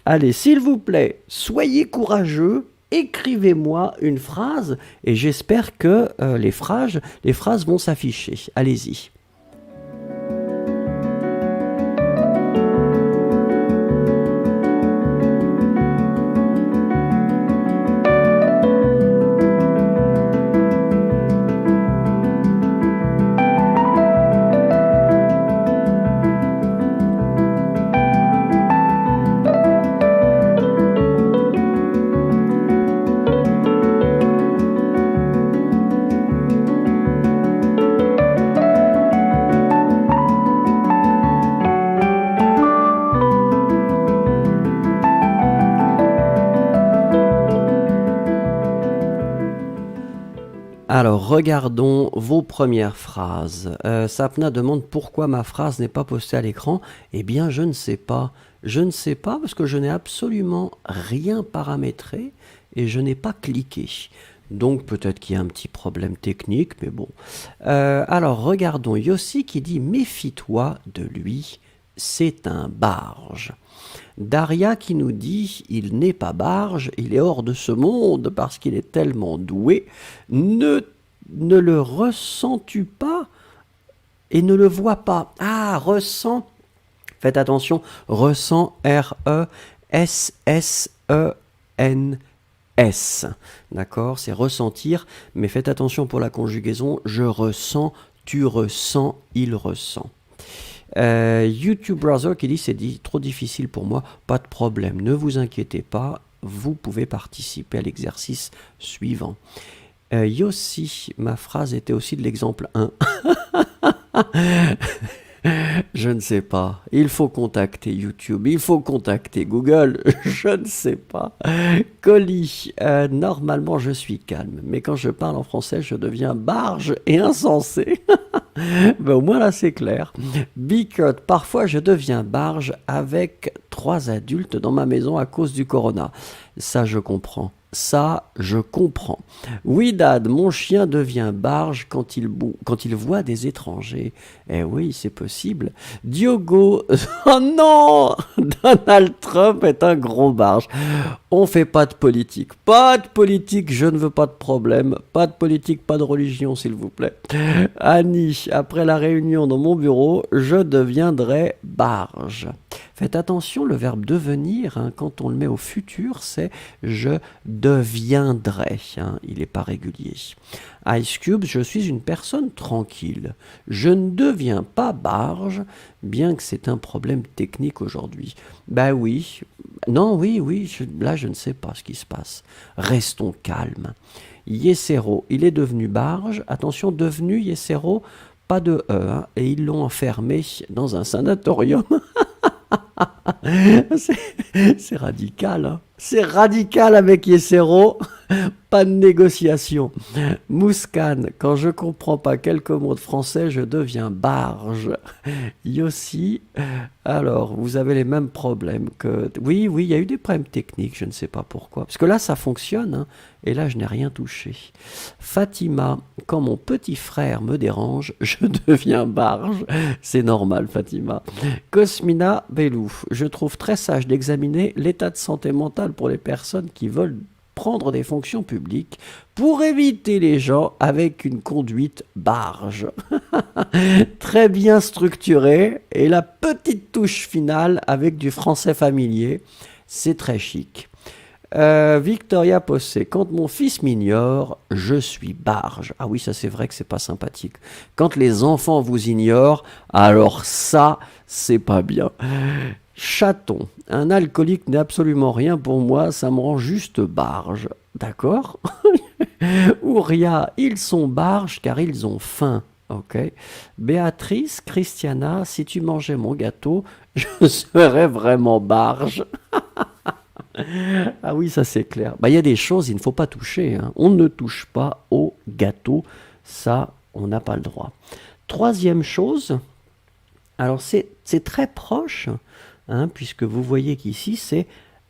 Allez, s'il vous plaît, soyez courageux, écrivez-moi une phrase et j'espère que les phrases vont s'afficher. Allez-y. Alors, regardons vos premières phrases. Sapna demande pourquoi ma phrase n'est pas postée à l'écran. Eh bien, je ne sais pas. Je ne sais pas parce que je n'ai absolument rien paramétré et je n'ai pas cliqué. Donc, peut-être qu'il y a un petit problème technique, mais bon. Alors, regardons Yossi qui dit « Méfie-toi de lui, c'est un barge ». Daria qui nous dit « Il n'est pas barge, il est hors de ce monde parce qu'il est tellement doué. Ne le ressens-tu pas et ne le vois pas ?» Ah, ressent, faites attention, ressent, R-E-S-S-E-N-S. D'accord, c'est ressentir, mais faites attention pour la conjugaison, je ressens, tu ressens, il ressent. YouTube Browser qui dit c'est trop difficile pour moi, pas de problème, ne vous inquiétez pas, vous pouvez participer à l'exercice suivant. Yossi, ma phrase était aussi de l'exemple 1. Je ne sais pas. Il faut contacter YouTube, il faut contacter Google, je ne sais pas. Colis, normalement je suis calme, mais quand je parle en français, je deviens barge et insensé. Ben, au moins là c'est clair. Bicut, parfois je deviens barge avec 3 adultes dans ma maison à cause du corona. Ça je comprends. Ça, je comprends. Oui, Dad, mon chien devient barge quand il voit des étrangers. Eh oui, c'est possible. Diogo, oh non, Donald Trump est un gros barge. On fait pas de politique. Pas de politique, je ne veux pas de problème. Pas de politique, pas de religion, s'il vous plaît. Annie, après la réunion dans mon bureau, je deviendrai barge. Faites attention, le verbe devenir, hein, quand on le met au futur, c'est je deviendrai. Hein, il n'est pas régulier. Ice Cube, je suis une personne tranquille. Je ne deviens pas barge, bien que c'est un problème technique aujourd'hui. Bah oui. Non, oui, là je ne sais pas ce qui se passe. Restons calmes. Yesero, il est devenu barge. Attention, devenu Yesero, pas de E. Hein, et ils l'ont enfermé dans un sanatorium. C'est radical, hein. C'est radical avec Yesero. Pas de négociation. Mouscan, quand je comprends pas quelques mots de français, je deviens barge. Yossi, alors, vous avez les mêmes problèmes que... Oui, oui, il y a eu des problèmes techniques, je ne sais pas pourquoi. Parce que là, ça fonctionne, hein, et là, je n'ai rien touché. Fatima, quand mon petit frère me dérange, je deviens barge. C'est normal, Fatima. Cosmina Bellou, je trouve très sage d'examiner l'état de santé mentale pour les personnes qui veulent prendre des fonctions publiques pour éviter les gens avec une conduite barge. Très bien structuré et la petite touche finale avec du français familier, c'est très chic. Victoria Possé, quand mon fils m'ignore, je suis barge. Ah oui, ça c'est vrai que c'est pas sympathique. Quand les enfants vous ignorent, alors ça, c'est pas bien. Chaton, un alcoolique n'est absolument rien pour moi, ça me rend juste barge. D'accord. Ouria, ils sont barges car ils ont faim. Ok. Béatrice, Christiana, si tu mangeais mon gâteau, je serais vraiment barge. Ah oui, ça c'est clair. Bah, il y a des choses, il ne faut pas toucher, hein. On ne touche pas au gâteau. Ça, on n'a pas le droit. Troisième chose, alors c'est très proche, hein, puisque vous voyez qu'ici c'est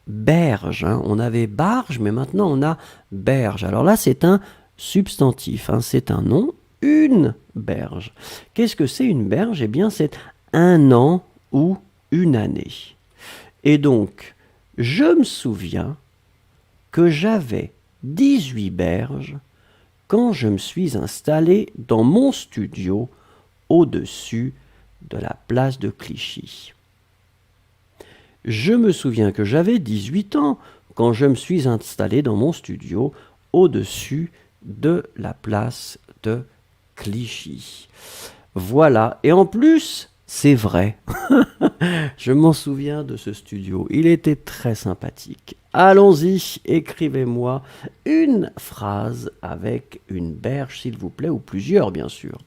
berge, hein. On avait barge, mais maintenant on a berge. Alors là, c'est un substantif, hein, c'est un nom, une berge. Qu'est-ce que c'est une berge? Eh bien, c'est un an ou une année. Et donc, je me souviens que j'avais 18 berges quand je me suis installé dans mon studio au-dessus de la place de Clichy. Je me souviens que j'avais 18 ans quand je me suis installé dans mon studio au-dessus de la place de Clichy. Voilà, et en plus, c'est vrai. Je m'en souviens de ce studio, il était très sympathique. Allons-y, écrivez-moi une phrase avec une berge, s'il vous plaît, ou plusieurs, bien sûr.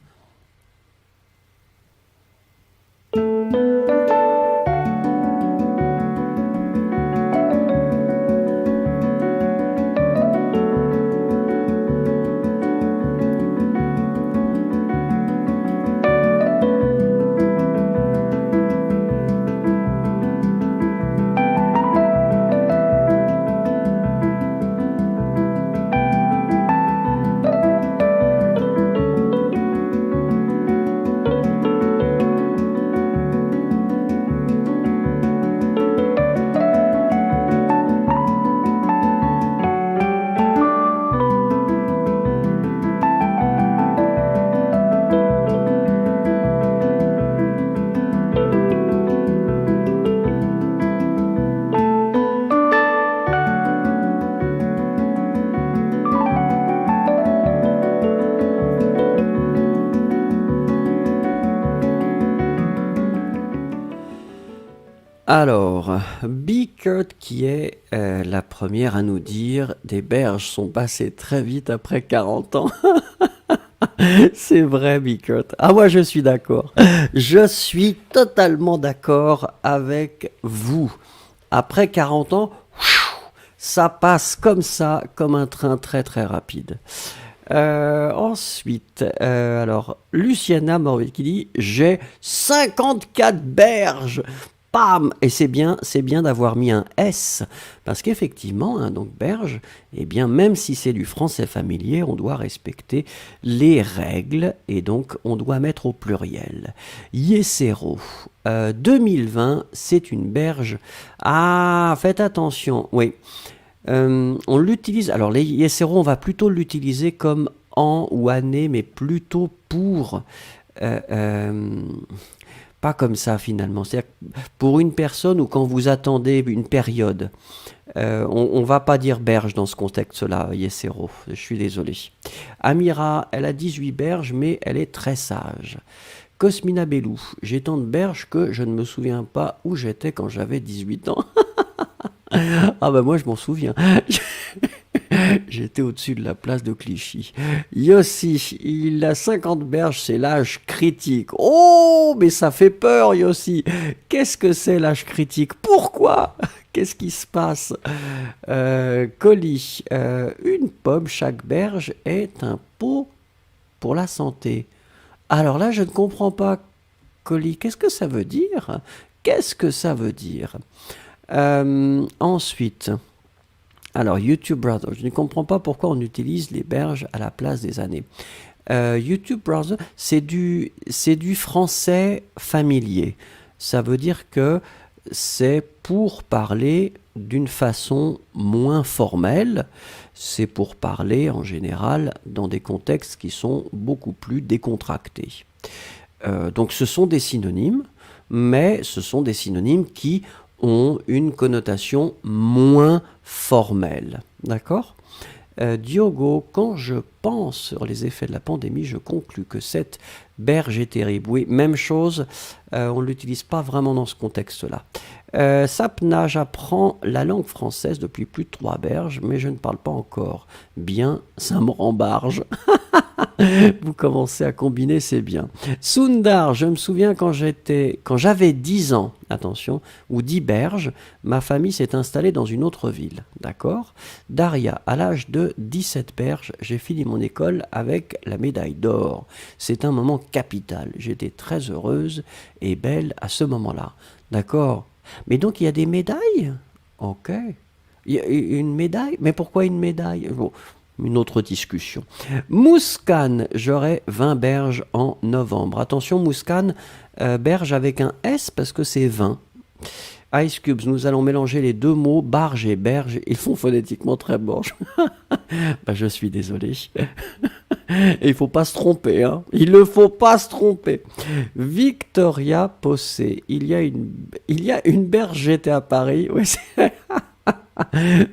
Alors, Bickert qui est la première à nous dire « Des berges sont passées très vite après 40 ans ». C'est vrai, Bickert. Ah, moi, je suis d'accord. Je suis totalement d'accord avec vous. Après 40 ans, ça passe comme ça, comme un train très très rapide. Ensuite, alors, Luciana Morville qui dit « J'ai 54 berges !» Pam! Et c'est bien d'avoir mis un S, parce qu'effectivement, hein, donc berge, eh bien, même si c'est du français familier, on doit respecter les règles, et donc on doit mettre au pluriel. Yesero, 2020, c'est une berge. Ah, faites attention, oui. On l'utilise, alors les Yesero, on va plutôt l'utiliser comme an ou année, mais plutôt pour... pas comme ça finalement, c'est-à-dire pour une personne ou quand vous attendez une période, on va pas dire berge dans ce contexte-là, Yesero, je suis désolé. Amira, elle a 18 berges mais elle est très sage. Cosmina Bellou, j'ai tant de berges que je ne me souviens pas où j'étais quand j'avais 18 ans. Ah bah moi je m'en souviens. J'étais au-dessus de la place de Clichy. Yossi, il a 50 berges, c'est l'âge critique. Oh, mais ça fait peur, Yossi. Qu'est-ce que c'est l'âge critique? Pourquoi? Qu'est-ce qui se passe? Colis, une pomme chaque berge est un pot pour la santé. Alors là, je ne comprends pas, Colis. Qu'est-ce que ça veut dire? Qu'est-ce que ça veut dire? Ensuite, alors YouTube Browser, je ne comprends pas pourquoi on utilise les berges à la place des années. YouTube Browser, c'est du français familier. Ça veut dire que c'est pour parler d'une façon moins formelle. C'est pour parler en général dans des contextes qui sont beaucoup plus décontractés. Donc ce sont des synonymes, mais ce sont des synonymes qui ont une connotation moins formelle. D'accord ? Diogo, quand je pense sur les effets de la pandémie, je conclus que cette berge est terrible. Oui, même chose, on ne l'utilise pas vraiment dans ce contexte-là. Sapna, j'apprends la langue française depuis plus de 3 berges, mais je ne parle pas encore. Bien, ça me rembarge. Vous commencez à combiner, c'est bien. Sundar, je me souviens quand j'avais 10 ans, attention, ou 10 berges, ma famille s'est installée dans une autre ville, d'accord? Daria, à l'âge de 17 berges, j'ai fini mon école avec la médaille d'or. C'est un moment capital. J'étais très heureuse et belle à ce moment-là, d'accord? Mais donc il y a des médailles? Ok. Il y a une médaille? Mais pourquoi une médaille? Bon, une autre discussion. Mouscan, j'aurai 20 berges en novembre. Attention, Mouscan, berge avec un S parce que c'est 20. Ice Cubes, nous allons mélanger les deux mots, barge et berge. Ils font phonétiquement très borge. Ben, je suis désolé. Et il ne faut pas se tromper. Hein. Il ne faut pas se tromper. Victoria Possé, il y a une berge, j'étais à Paris. Oui,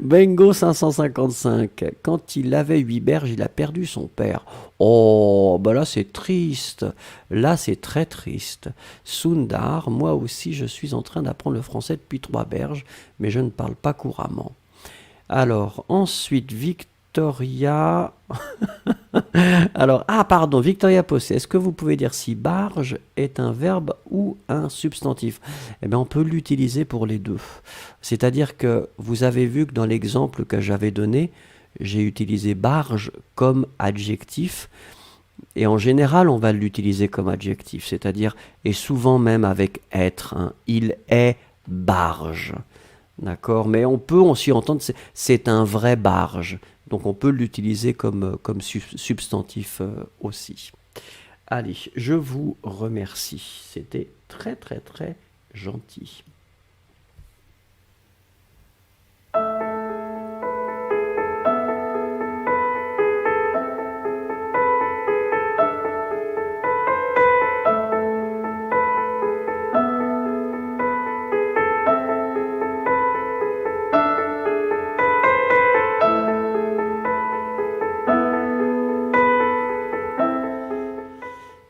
Bengo 555, quand il avait 8 berges, il a perdu son père. Oh, bah là c'est triste, là c'est très triste. Sundar, moi aussi je suis en train d'apprendre le français depuis 3 berges, mais je ne parle pas couramment. Alors, ensuite, Victoria... Alors, pardon, Victoria Possé, est-ce que vous pouvez dire si barge est un verbe ou un substantif? Eh bien, on peut l'utiliser pour les deux. C'est-à-dire que vous avez vu que dans l'exemple que j'avais donné, j'ai utilisé barge comme adjectif. Et en général, on va l'utiliser comme adjectif, c'est-à-dire, et souvent même avec être. Hein, il est barge. D'accord? Mais on peut aussi entendre, c'est un vrai barge. Donc on peut l'utiliser comme substantif aussi. Allez, je vous remercie. C'était très très très gentil.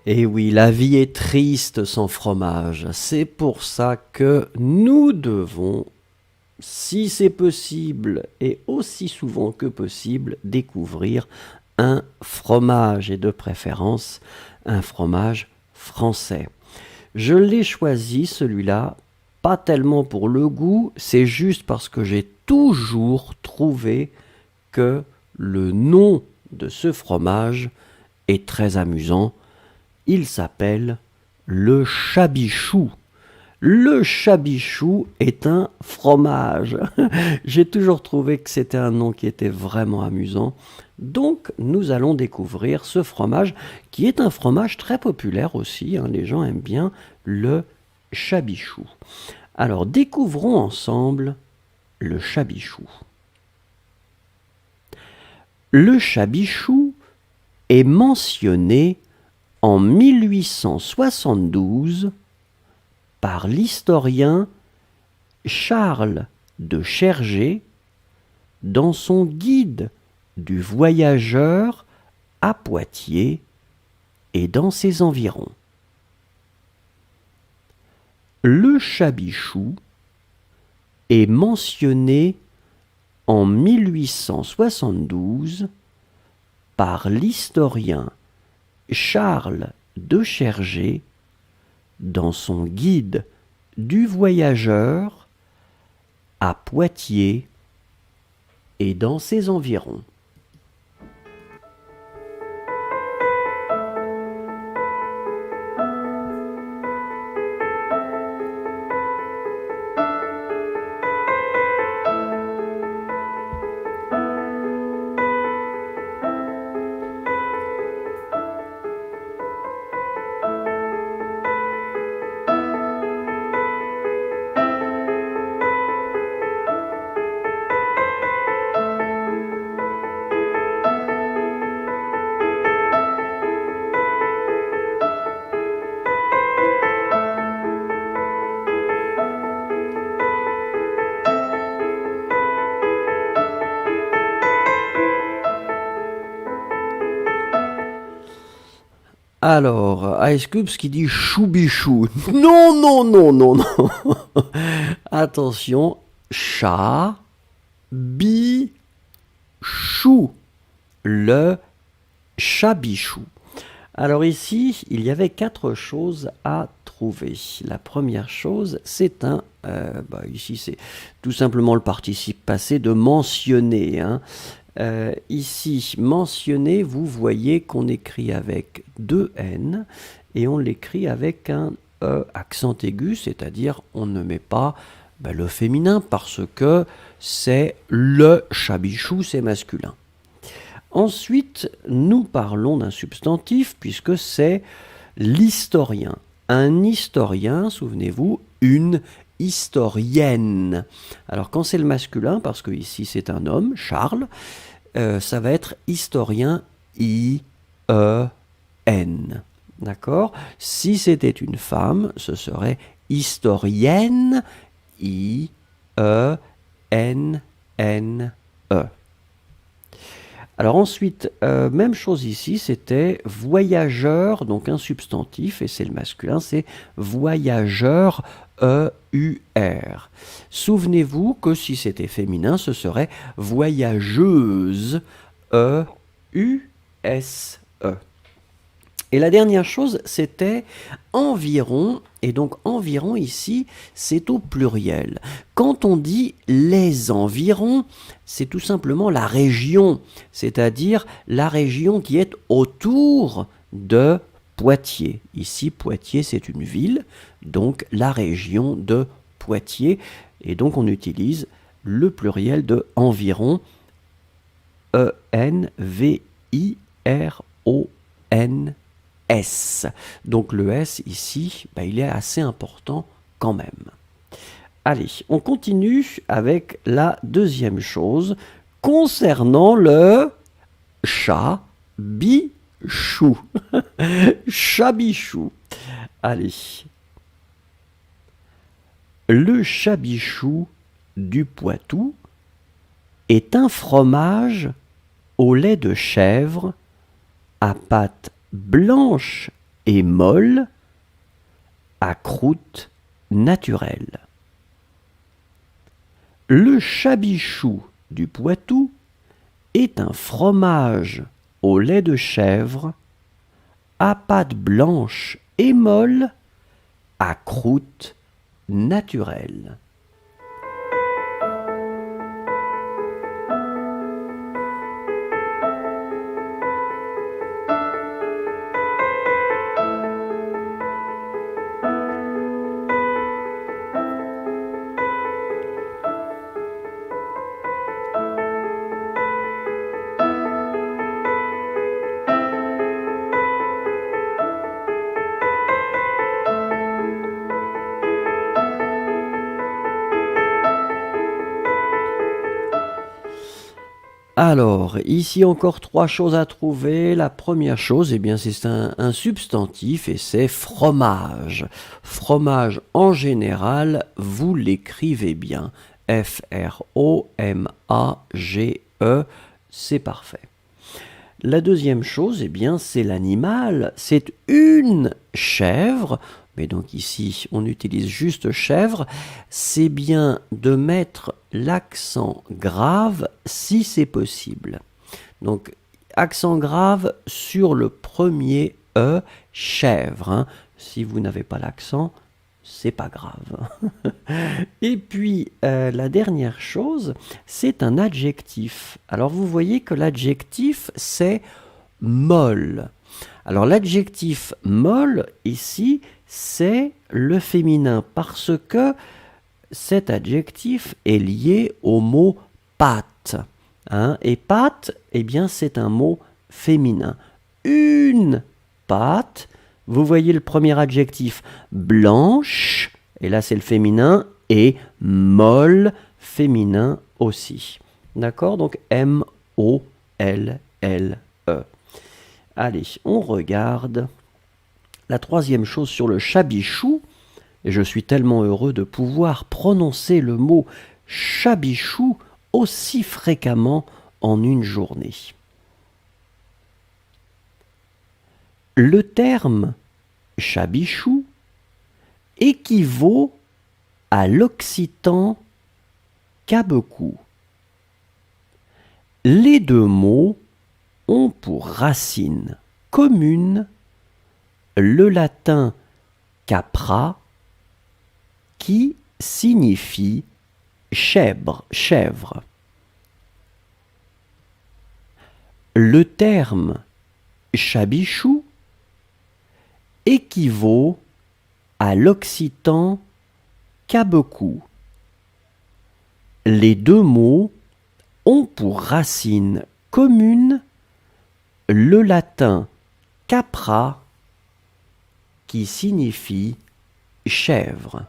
Et oui, la vie est triste sans fromage. C'est pour ça que nous devons, si c'est possible et aussi souvent que possible, découvrir un fromage et de préférence un fromage français. Je l'ai choisi celui-là, pas tellement pour le goût, c'est juste parce que j'ai toujours trouvé que le nom de ce fromage est très amusant. Il s'appelle le chabichou. Le chabichou est un fromage. J'ai toujours trouvé que c'était un nom qui était vraiment amusant. Donc, nous allons découvrir ce fromage qui est un fromage très populaire aussi. Hein. Les gens aiment bien le chabichou. Alors, découvrons ensemble le chabichou. Le chabichou est mentionné en 1872 par l'historien Charles de Chergé dans son guide du voyageur à Poitiers et dans ses environs. Le chabichou est mentionné en 1872 par l'historien Charles de Chergé dans son guide du voyageur à Poitiers et dans ses environs. Alors, Ice Cubes qui dit choubichou. Non, non, non, non, non. Attention, chat, chou, le chabichou. Alors ici, il y avait 4 choses à trouver. La première chose, c'est ici c'est tout simplement le participe passé de mentionner. Ici, mentionner, vous voyez qu'on écrit avec 2 N et on l'écrit avec un E accent aigu, c'est-à-dire on ne met pas le féminin parce que c'est le chabichou, c'est masculin. Ensuite, nous parlons d'un substantif puisque c'est l'historien. Un historien, souvenez-vous, une historienne. Alors quand c'est le masculin, parce que ici c'est un homme, Charles, ça va être historien I-E-N. D'accord ? Si c'était une femme, ce serait historienne I-E-N-N-E. Alors ensuite, même chose ici, c'était voyageur, donc un substantif, et c'est le masculin, c'est voyageur E-U-R. Souvenez-vous que si c'était féminin, ce serait voyageuse E-U-S-E. Et la dernière chose, c'était environ, et donc environ ici, c'est au pluriel. Quand on dit les environs, c'est tout simplement la région, c'est-à-dire la région qui est autour de Poitiers. Ici, Poitiers, c'est une ville, donc la région de Poitiers, et donc on utilise le pluriel de environ, E-N-V-I-R-O-N. S. Donc le S ici, il est assez important quand même. Allez, on continue avec la deuxième chose concernant le chabichou. Chabichou. Allez. Le chabichou du Poitou est un fromage au lait de chèvre à pâte blanche et molle, à croûte naturelle. Le chabichou du Poitou est un fromage au lait de chèvre, à pâte blanche et molle, à croûte naturelle. Alors, ici encore 3 choses à trouver. La première chose, c'est un substantif et c'est fromage. Fromage, en général, vous l'écrivez bien. F-R-O-M-A-G-E, c'est parfait. La deuxième chose, c'est l'animal. C'est une chèvre, mais donc ici on utilise juste chèvre, c'est bien de mettre l'accent grave si c'est possible. Donc accent grave sur le premier E, chèvre. Hein. Si vous n'avez pas l'accent, c'est pas grave. Et puis, la dernière chose, c'est un adjectif. Alors, vous voyez que l'adjectif, c'est molle. Alors, l'adjectif molle, ici, c'est le féminin, parce que cet adjectif est lié au mot pâte. Hein, et pâte, eh bien, c'est un mot féminin. Une pâte. Vous voyez le premier adjectif, blanche, et là c'est le féminin, et molle, féminin aussi. D'accord? Donc M-O-L-L-E. Allez, on regarde la troisième chose sur le chabichou. Et je suis tellement heureux de pouvoir prononcer le mot chabichou aussi fréquemment en une journée. Le terme chabichou équivaut à l'occitan cabeçou. Les deux mots ont pour racine commune le latin capra qui signifie chèvre. Le terme chabichou équivaut à l'occitan cabeçou. Les deux mots ont pour racine commune le latin capra qui signifie chèvre.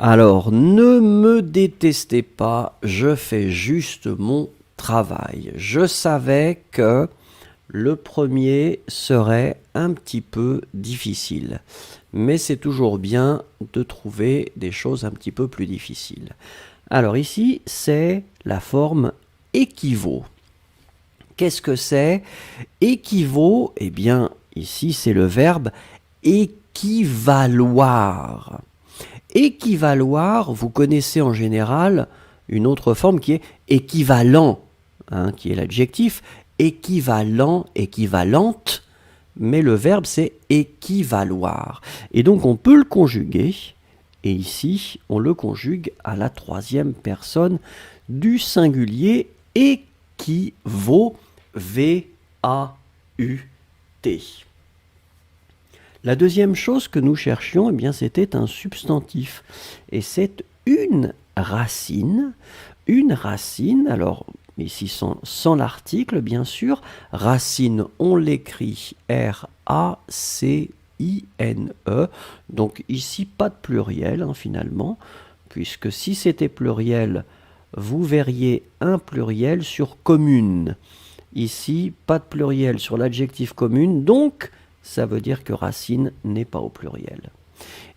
Alors, ne me détestez pas, je fais juste mon travail. Je savais que le premier serait un petit peu difficile, mais c'est toujours bien de trouver des choses un petit peu plus difficiles. Alors ici, c'est la forme équivaut. Qu'est-ce que c'est? Équivaut, eh bien, ici, c'est le verbe équivaloir. Équivaloir, vous connaissez en général une autre forme qui est équivalent, hein, qui est l'adjectif, équivalent, équivalente, mais le verbe c'est équivaloir. Et donc on peut le conjuguer, et ici on le conjugue à la troisième personne du singulier équivaut, V-A-U-T. La deuxième chose que nous cherchions, eh bien, c'était un substantif. Et c'est une racine. Une racine, alors ici sans l'article, bien sûr. Racine, on l'écrit R-A-C-I-N-E. Donc ici, pas de pluriel, hein, finalement. Puisque si c'était pluriel, vous verriez un pluriel sur commune. Ici, pas de pluriel sur l'adjectif commune, donc ça veut dire que racine n'est pas au pluriel.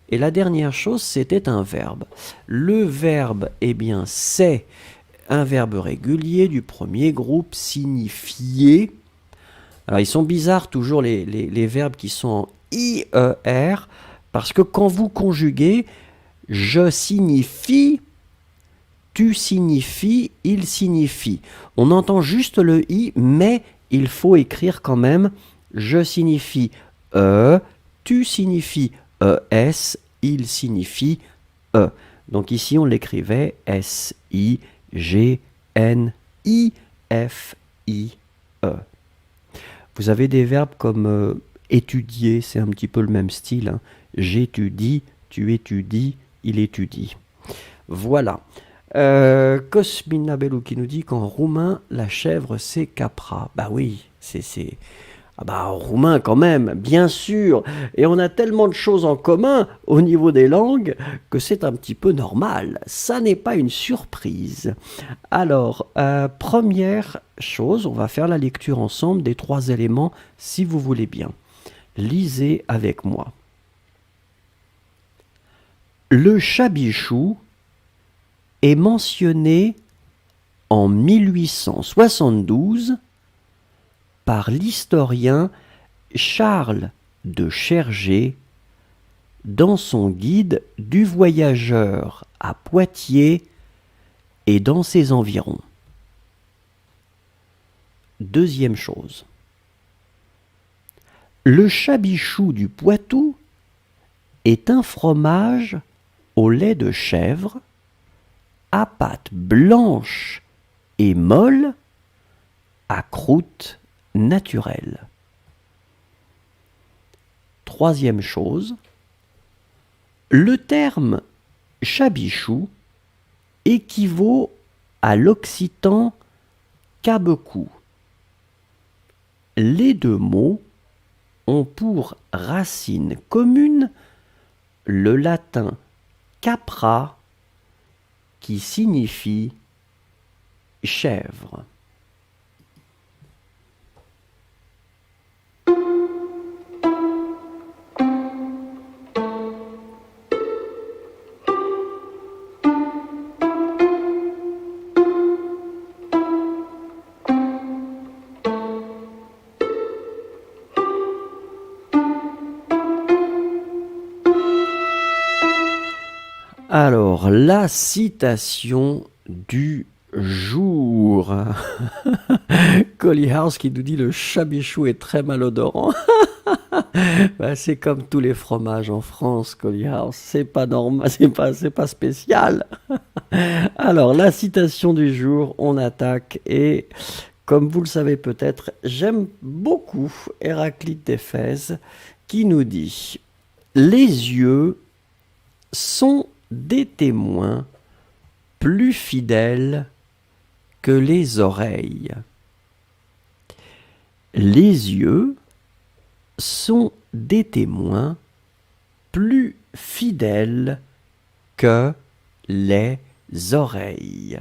Et la dernière chose, c'était un verbe. Le verbe, eh bien, c'est un verbe régulier du premier groupe, signifier. Alors, ils sont bizarres toujours les verbes qui sont en IER, parce que quand vous conjuguez, je signifie, tu signifies, il signifie. On entend juste le I, mais il faut écrire quand même je signifie tu signifies ES, il signifie E. Donc ici on l'écrivait S-I-G-N-I-F-I-E. Vous avez des verbes comme étudier, c'est un petit peu le même style. Hein. J'étudie, tu étudies, il étudie. Voilà. Cosmina Belou qui nous dit qu'en roumain, la chèvre c'est capra. Bah oui, c'est Ah bah en roumain quand même, bien sûr. Et on a tellement de choses en commun au niveau des langues que c'est un petit peu normal. Ça n'est pas une surprise. Alors, première chose, on va faire la lecture ensemble des 3 éléments si vous voulez bien. Lisez avec moi. Le Chabichou est mentionné en 1872 par l'historien Charles de Chergé dans son guide du voyageur à Poitiers et dans ses environs. Deuxième chose. Le Chabichou du Poitou est un fromage au lait de chèvre, à pâte blanche et molle, à croûte naturelle. Troisième chose, le terme chabichou équivaut à l'occitan cabecou. Les 2 mots ont pour racine commune le latin capra qui signifie chèvre. Alors, la citation du jour. Collie House qui nous dit le chabichou est très malodorant. Bah, c'est comme tous les fromages en France, Collie House. C'est pas normal, c'est pas spécial. Alors, la citation du jour, on attaque et comme vous le savez peut-être, j'aime beaucoup Héraclite d'Éphèse qui nous dit « Les yeux sont des témoins plus fidèles que les oreilles. » Les yeux sont des témoins plus fidèles que les oreilles.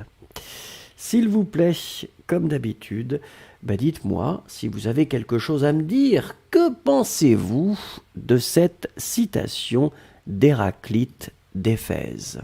S'il vous plaît, comme d'habitude, dites-moi si vous avez quelque chose à me dire. Que pensez-vous de cette citation d'Héraclite d'Éphèse ?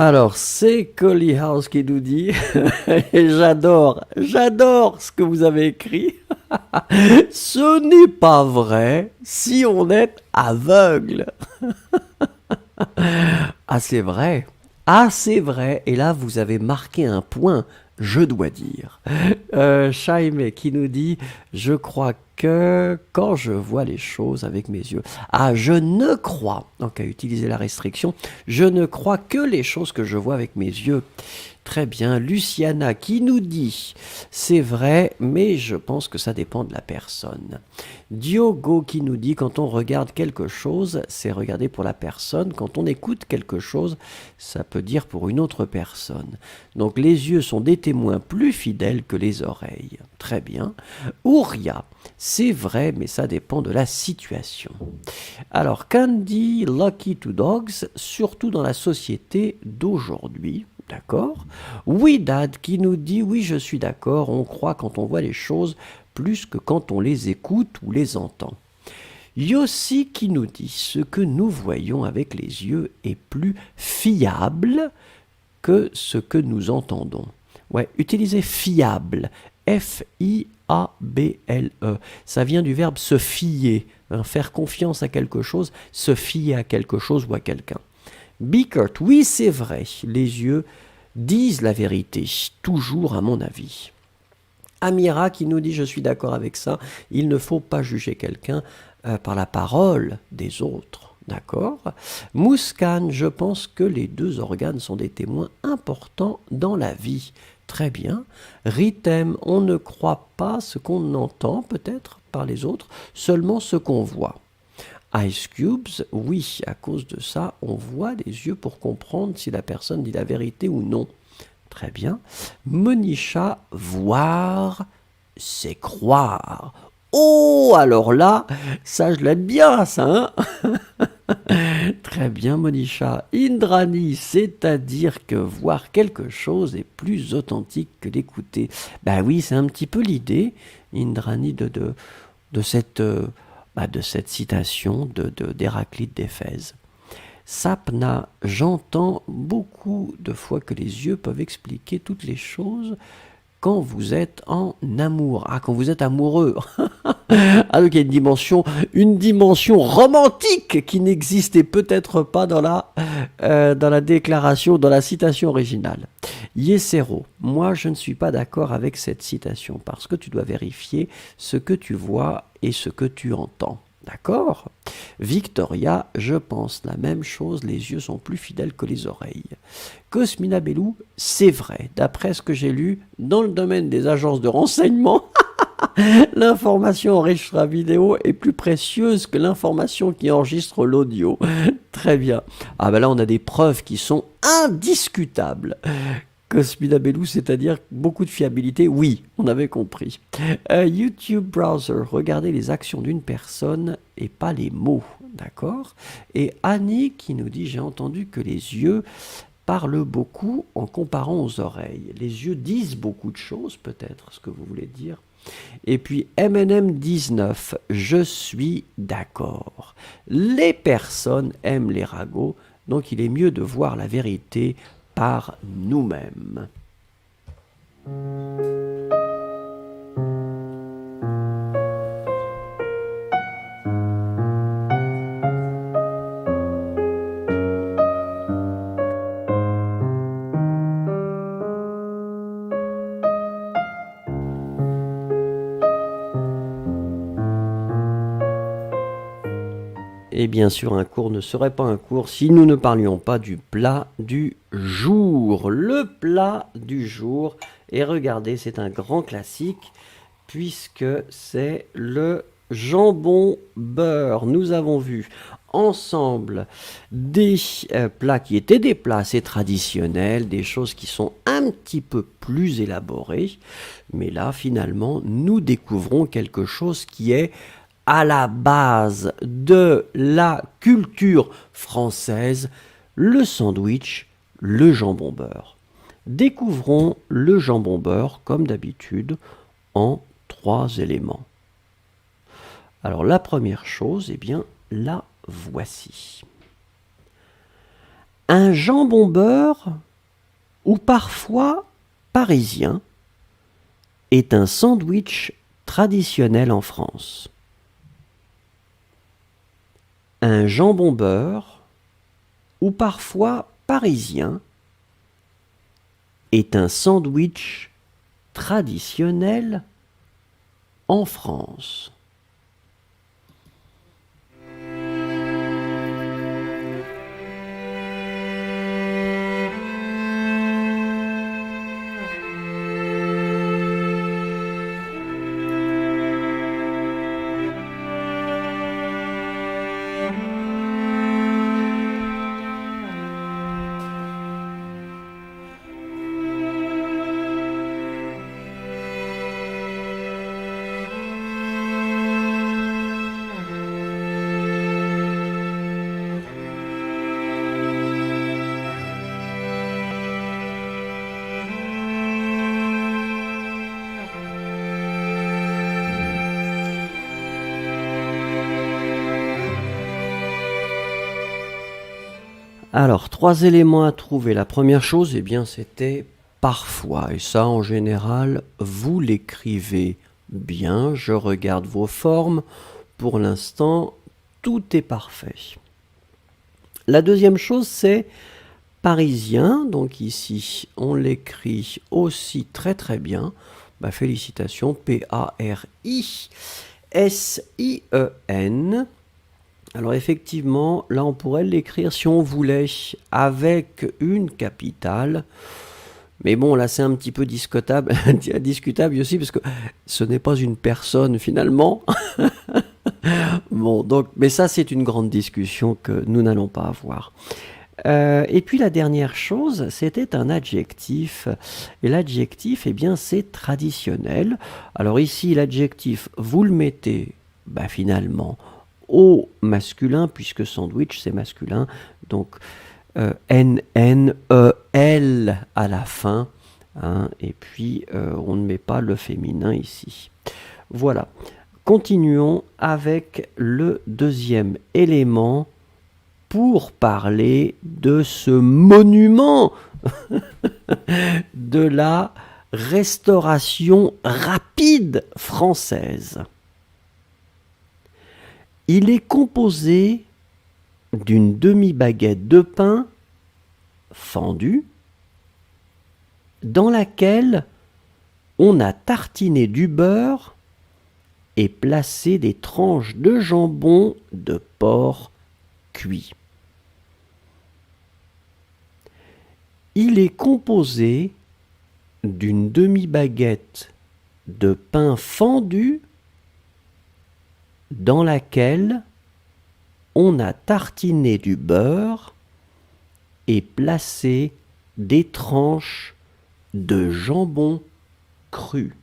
Alors, c'est Collie House qui nous dit, et j'adore ce que vous avez écrit. Ce n'est pas vrai si on est aveugle. Ah, c'est vrai. Ah, c'est vrai. Et là, vous avez marqué un point je dois dire. Chaime qui nous dit, je crois que quand je vois les choses avec mes yeux, ah, je ne crois, donc à utiliser la restriction, je ne crois que les choses que je vois avec mes yeux. Très bien, Luciana qui nous dit, c'est vrai, mais je pense que ça dépend de la personne. Diogo qui nous dit, quand on regarde quelque chose, c'est regarder pour la personne. Quand on écoute quelque chose, ça peut dire pour une autre personne. Donc les yeux sont des témoins plus fidèles que les oreilles. Très bien. Ouria, c'est vrai, mais ça dépend de la situation. Alors Candy, Lucky to Dogs, surtout dans la société d'aujourd'hui. D'accord. Oui, Dad, qui nous dit, oui, je suis d'accord, on croit quand on voit les choses plus que quand on les écoute ou les entend. Yossi qui nous dit, ce que nous voyons avec les yeux est plus fiable que ce que nous entendons. Ouais, utilisez fiable, F-I-A-B-L-E. Ça vient du verbe se fier, hein, faire confiance à quelque chose, se fier à quelque chose ou à quelqu'un. Bickert, oui c'est vrai, les yeux disent la vérité, toujours à mon avis. Amira qui nous dit, je suis d'accord avec ça, il ne faut pas juger quelqu'un par la parole des autres. D'accord. Mouskan, je pense que les deux organes sont des témoins importants dans la vie. Très bien. Ritem, on ne croit pas ce qu'on entend peut-être par les autres, seulement ce qu'on voit. Ice Cubes, oui, à cause de ça, on voit les yeux pour comprendre si la personne dit la vérité ou non. Très bien. Monisha, voir, c'est croire. Oh, alors là, ça je l'aime bien, ça, hein. Très bien, Monisha. Indrani, c'est-à-dire que voir quelque chose est plus authentique que l'écouter. Ben oui, c'est un petit peu l'idée, Indrani, de cette citation d'Héraclite d'Éphèse. Sapna, j'entends beaucoup de fois que les yeux peuvent expliquer toutes les choses quand vous êtes en amour. Ah, quand vous êtes amoureux. Ah, donc il y a une dimension romantique qui n'existait peut-être pas dans la déclaration, dans la citation originale. Yesero, moi je ne suis pas d'accord avec cette citation parce que tu dois vérifier ce que tu vois et ce que tu entends. D'accord. Victoria, je pense la même chose, les yeux sont plus fidèles que les oreilles. Cosmina Bellou, c'est vrai, d'après ce que j'ai lu, dans le domaine des agences de renseignement, l'information enregistrée la vidéo est plus précieuse que l'information qui enregistre l'audio. Très bien. Ah ben là, on a des preuves qui sont indiscutables. Cosmina Bellou, c'est-à-dire beaucoup de fiabilité, oui, on avait compris. YouTube Browser, regardez les actions d'une personne et pas les mots, d'accord. Et Annie qui nous dit, j'ai entendu que les yeux parlent beaucoup en comparant aux oreilles. Les yeux disent beaucoup de choses, peut-être, ce que vous voulez dire. Et puis MNM19, je suis d'accord. Les personnes aiment les ragots, donc il est mieux de voir la vérité par nous-mêmes. Et bien sûr, un cours ne serait pas un cours si nous ne parlions pas du plat du jour. Le plat du jour, et regardez, c'est un grand classique, puisque c'est le jambon beurre. Nous avons vu ensemble des plats qui étaient des plats assez traditionnels, des choses qui sont un petit peu plus élaborées, mais là, finalement, nous découvrons quelque chose qui est à la base de la culture française, le sandwich, le jambon beurre. Découvrons le jambon beurre, comme d'habitude, en 3 éléments. Alors la première chose, eh bien, la voici. Un jambon beurre, ou parfois parisien, est un sandwich traditionnel en France. Un jambon beurre, ou parfois parisien, est un sandwich traditionnel en France? Alors, 3 éléments à trouver. La première chose, eh bien, c'était parfois. Et ça, en général, vous l'écrivez bien. Je regarde vos formes. Pour l'instant, tout est parfait. La deuxième chose, c'est parisien. Donc ici, on l'écrit aussi très très bien. Bah, félicitations. P-A-R-I-S-I-E-N. Alors effectivement, là on pourrait l'écrire si on voulait avec une capitale. Mais bon, là c'est un petit peu discutable aussi parce que ce n'est pas une personne finalement. Bon, donc, mais ça c'est une grande discussion que nous n'allons pas avoir. Et puis la dernière chose, c'était un adjectif. Et l'adjectif, eh bien, c'est traditionnel. Alors ici, l'adjectif, vous le mettez, bah, finalement, au masculin, puisque sandwich, c'est masculin. Donc, N-N-E-L à la fin. Hein, et puis, on ne met pas le féminin ici. Voilà. Continuons avec le deuxième élément pour parler de ce monument de la restauration rapide française. Il est composé d'une demi-baguette de pain fendue dans laquelle on a tartiné du beurre et placé des tranches de jambon de porc cuit. Il est composé d'une demi-baguette de pain fendu dans laquelle on a tartiné du beurre et placé des tranches de jambon cru.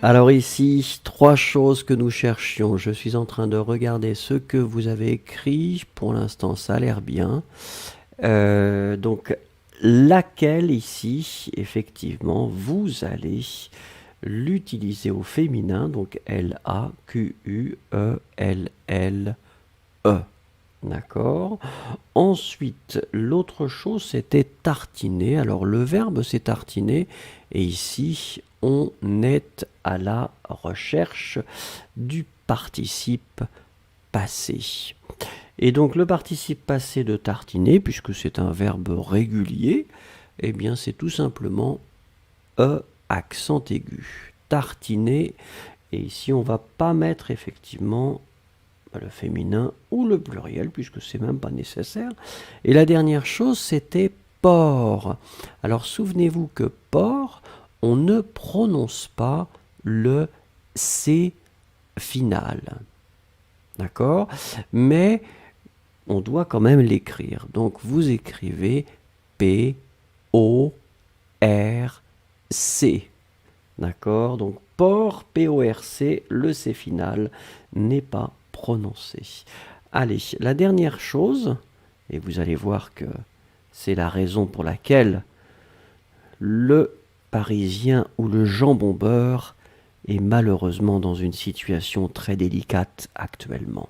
Alors ici, 3 choses que nous cherchions. Je suis en train de regarder ce que vous avez écrit. Pour l'instant, ça a l'air bien. Donc, laquelle ici, effectivement, vous allez l'utiliser au féminin. Donc, L-A-Q-U-E-L-L-E. D'accord. Ensuite, l'autre chose, c'était tartiner. Alors, le verbe, c'est tartiner. Et ici, on est à la recherche du participe passé. Et donc, le participe passé de tartiner, puisque c'est un verbe régulier, eh bien, c'est tout simplement E, accent aigu. Tartiner. Et ici, on ne va pas mettre effectivement le féminin ou le pluriel, puisque c'est même pas nécessaire. Et la dernière chose, c'était porc. Alors souvenez-vous que porc, on ne prononce pas le C final. D'accord? Mais on doit quand même l'écrire. Donc vous écrivez P-O-R-C. D'accord? Donc porc, P-O-R-C, le C final n'est pas prononcé. Allez, la dernière chose, et vous allez voir que c'est la raison pour laquelle le Parisien ou le jambon beurre est malheureusement dans une situation très délicate actuellement.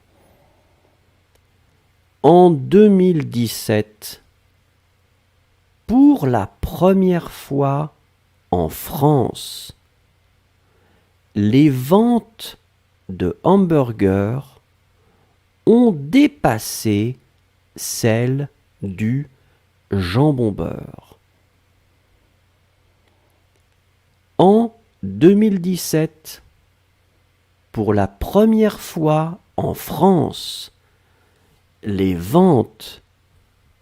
En 2017, pour la première fois en France, les ventes de hamburgers ont dépassé celles du jambon beurre. En 2017, pour la première fois en France, les ventes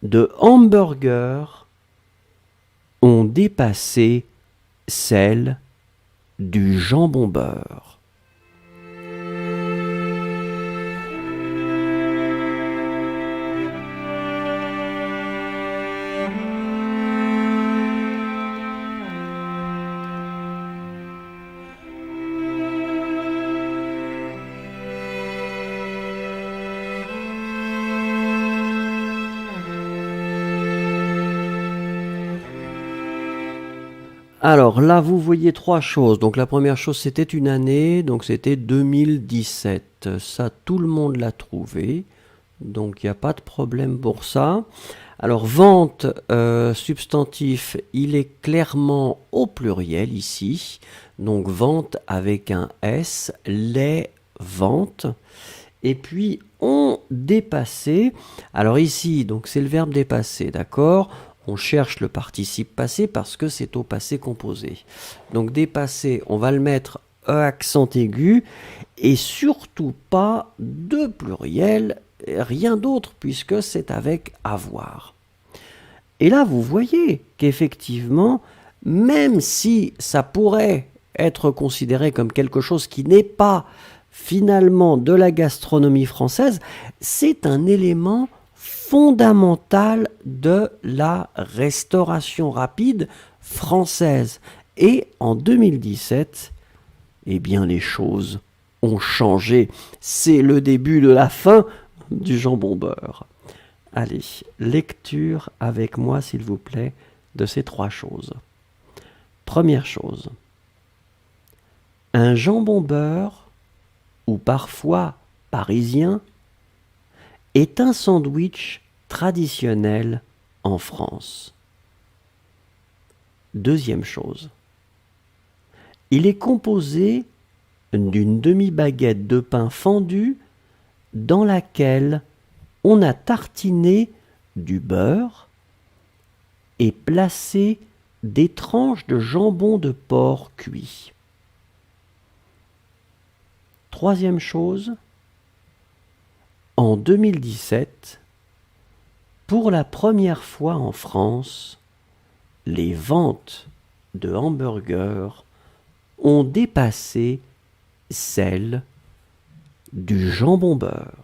de hamburgers ont dépassé celles du jambon beurre. Alors là, vous voyez trois choses. Donc la première chose, c'était une année, donc c'était 2017. Ça, tout le monde l'a trouvé. Donc il n'y a pas de problème pour ça. Alors vente, substantif, il est clairement au pluriel ici. Donc vente avec un S, les ventes. Et puis on dépassé. Alors ici, donc c'est le verbe dépasser, d'accord ? On cherche le participe passé parce que c'est au passé composé. Donc dépasser, on va le mettre E accent aigu et surtout pas de pluriel, rien d'autre puisque c'est avec avoir. Et là, vous voyez qu'effectivement, même si ça pourrait être considéré comme quelque chose qui n'est pas finalement de la gastronomie française, c'est un élément fondamental de la restauration rapide française. Et en 2017, eh bien les choses ont changé. C'est le début de la fin du jambon beurre. Allez, lecture avec moi s'il vous plaît de ces trois choses. Première chose, un jambon beurre, ou parfois parisien, est un sandwich traditionnel en France. Deuxième chose, il est composé d'une demi-baguette de pain fendu dans laquelle on a tartiné du beurre et placé des tranches de jambon de porc cuit. Troisième chose, en 2017, pour la première fois en France, les ventes de hamburgers ont dépassé celles du jambon beurre.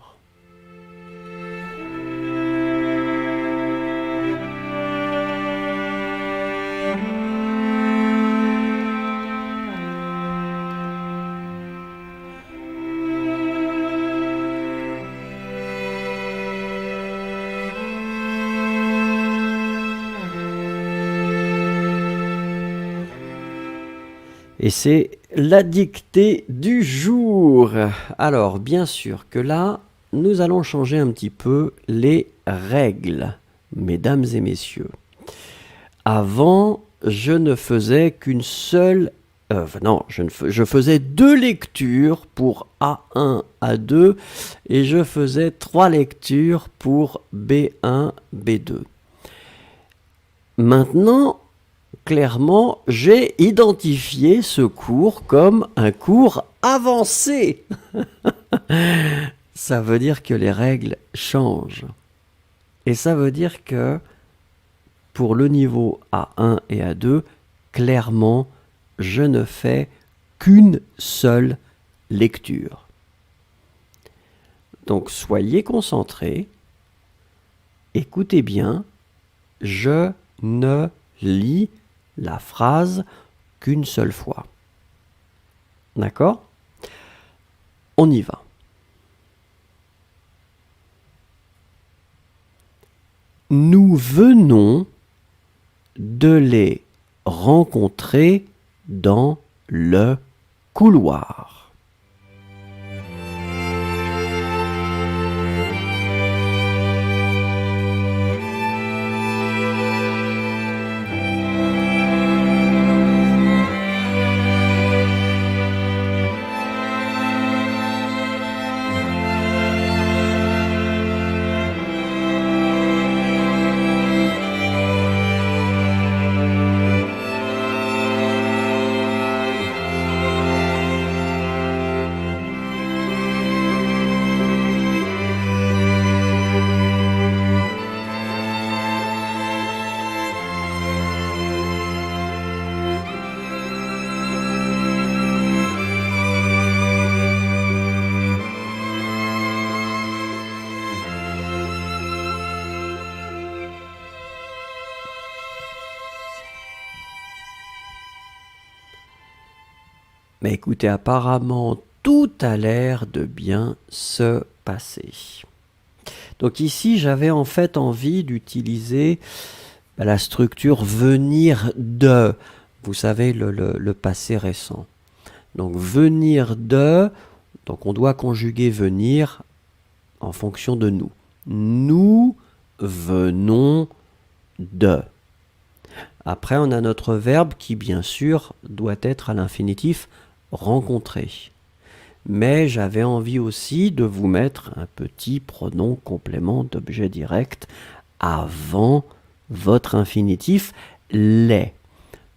Et c'est la dictée du jour. Alors, bien sûr que là, nous allons changer un petit peu les règles, mesdames et messieurs. Avant, je ne faisais qu'une seule... je faisais deux lectures pour A1, A2, et je faisais 3 lectures pour B1, B2. Maintenant, clairement, j'ai identifié ce cours comme un cours avancé. Ça veut dire que les règles changent. Et ça veut dire que pour le niveau A1 et A2, clairement, je ne fais qu'une seule lecture. Donc soyez concentrés, écoutez bien, je ne lis la phrase qu'une seule fois. D'accord? On y va. Nous venons de les rencontrer dans le couloir. Mais écoutez, apparemment, tout a l'air de bien se passer. Donc ici, j'avais en fait envie d'utiliser la structure venir de, vous savez, le passé récent. Donc venir de, donc on doit conjuguer venir en fonction de nous. Nous venons de. Après, on a notre verbe qui, bien sûr, doit être à l'infinitif rencontrer. Mais j'avais envie aussi de vous mettre un petit pronom complément d'objet direct avant votre infinitif les.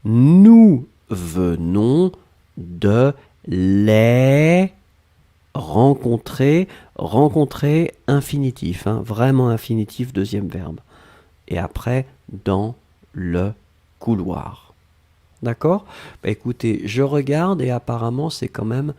Nous venons de les rencontrer. Rencontrer infinitif, hein, vraiment infinitif, deuxième verbe. Et après, dans le couloir. D'accord? Bah, écoutez, je regarde et apparemment c'est quand même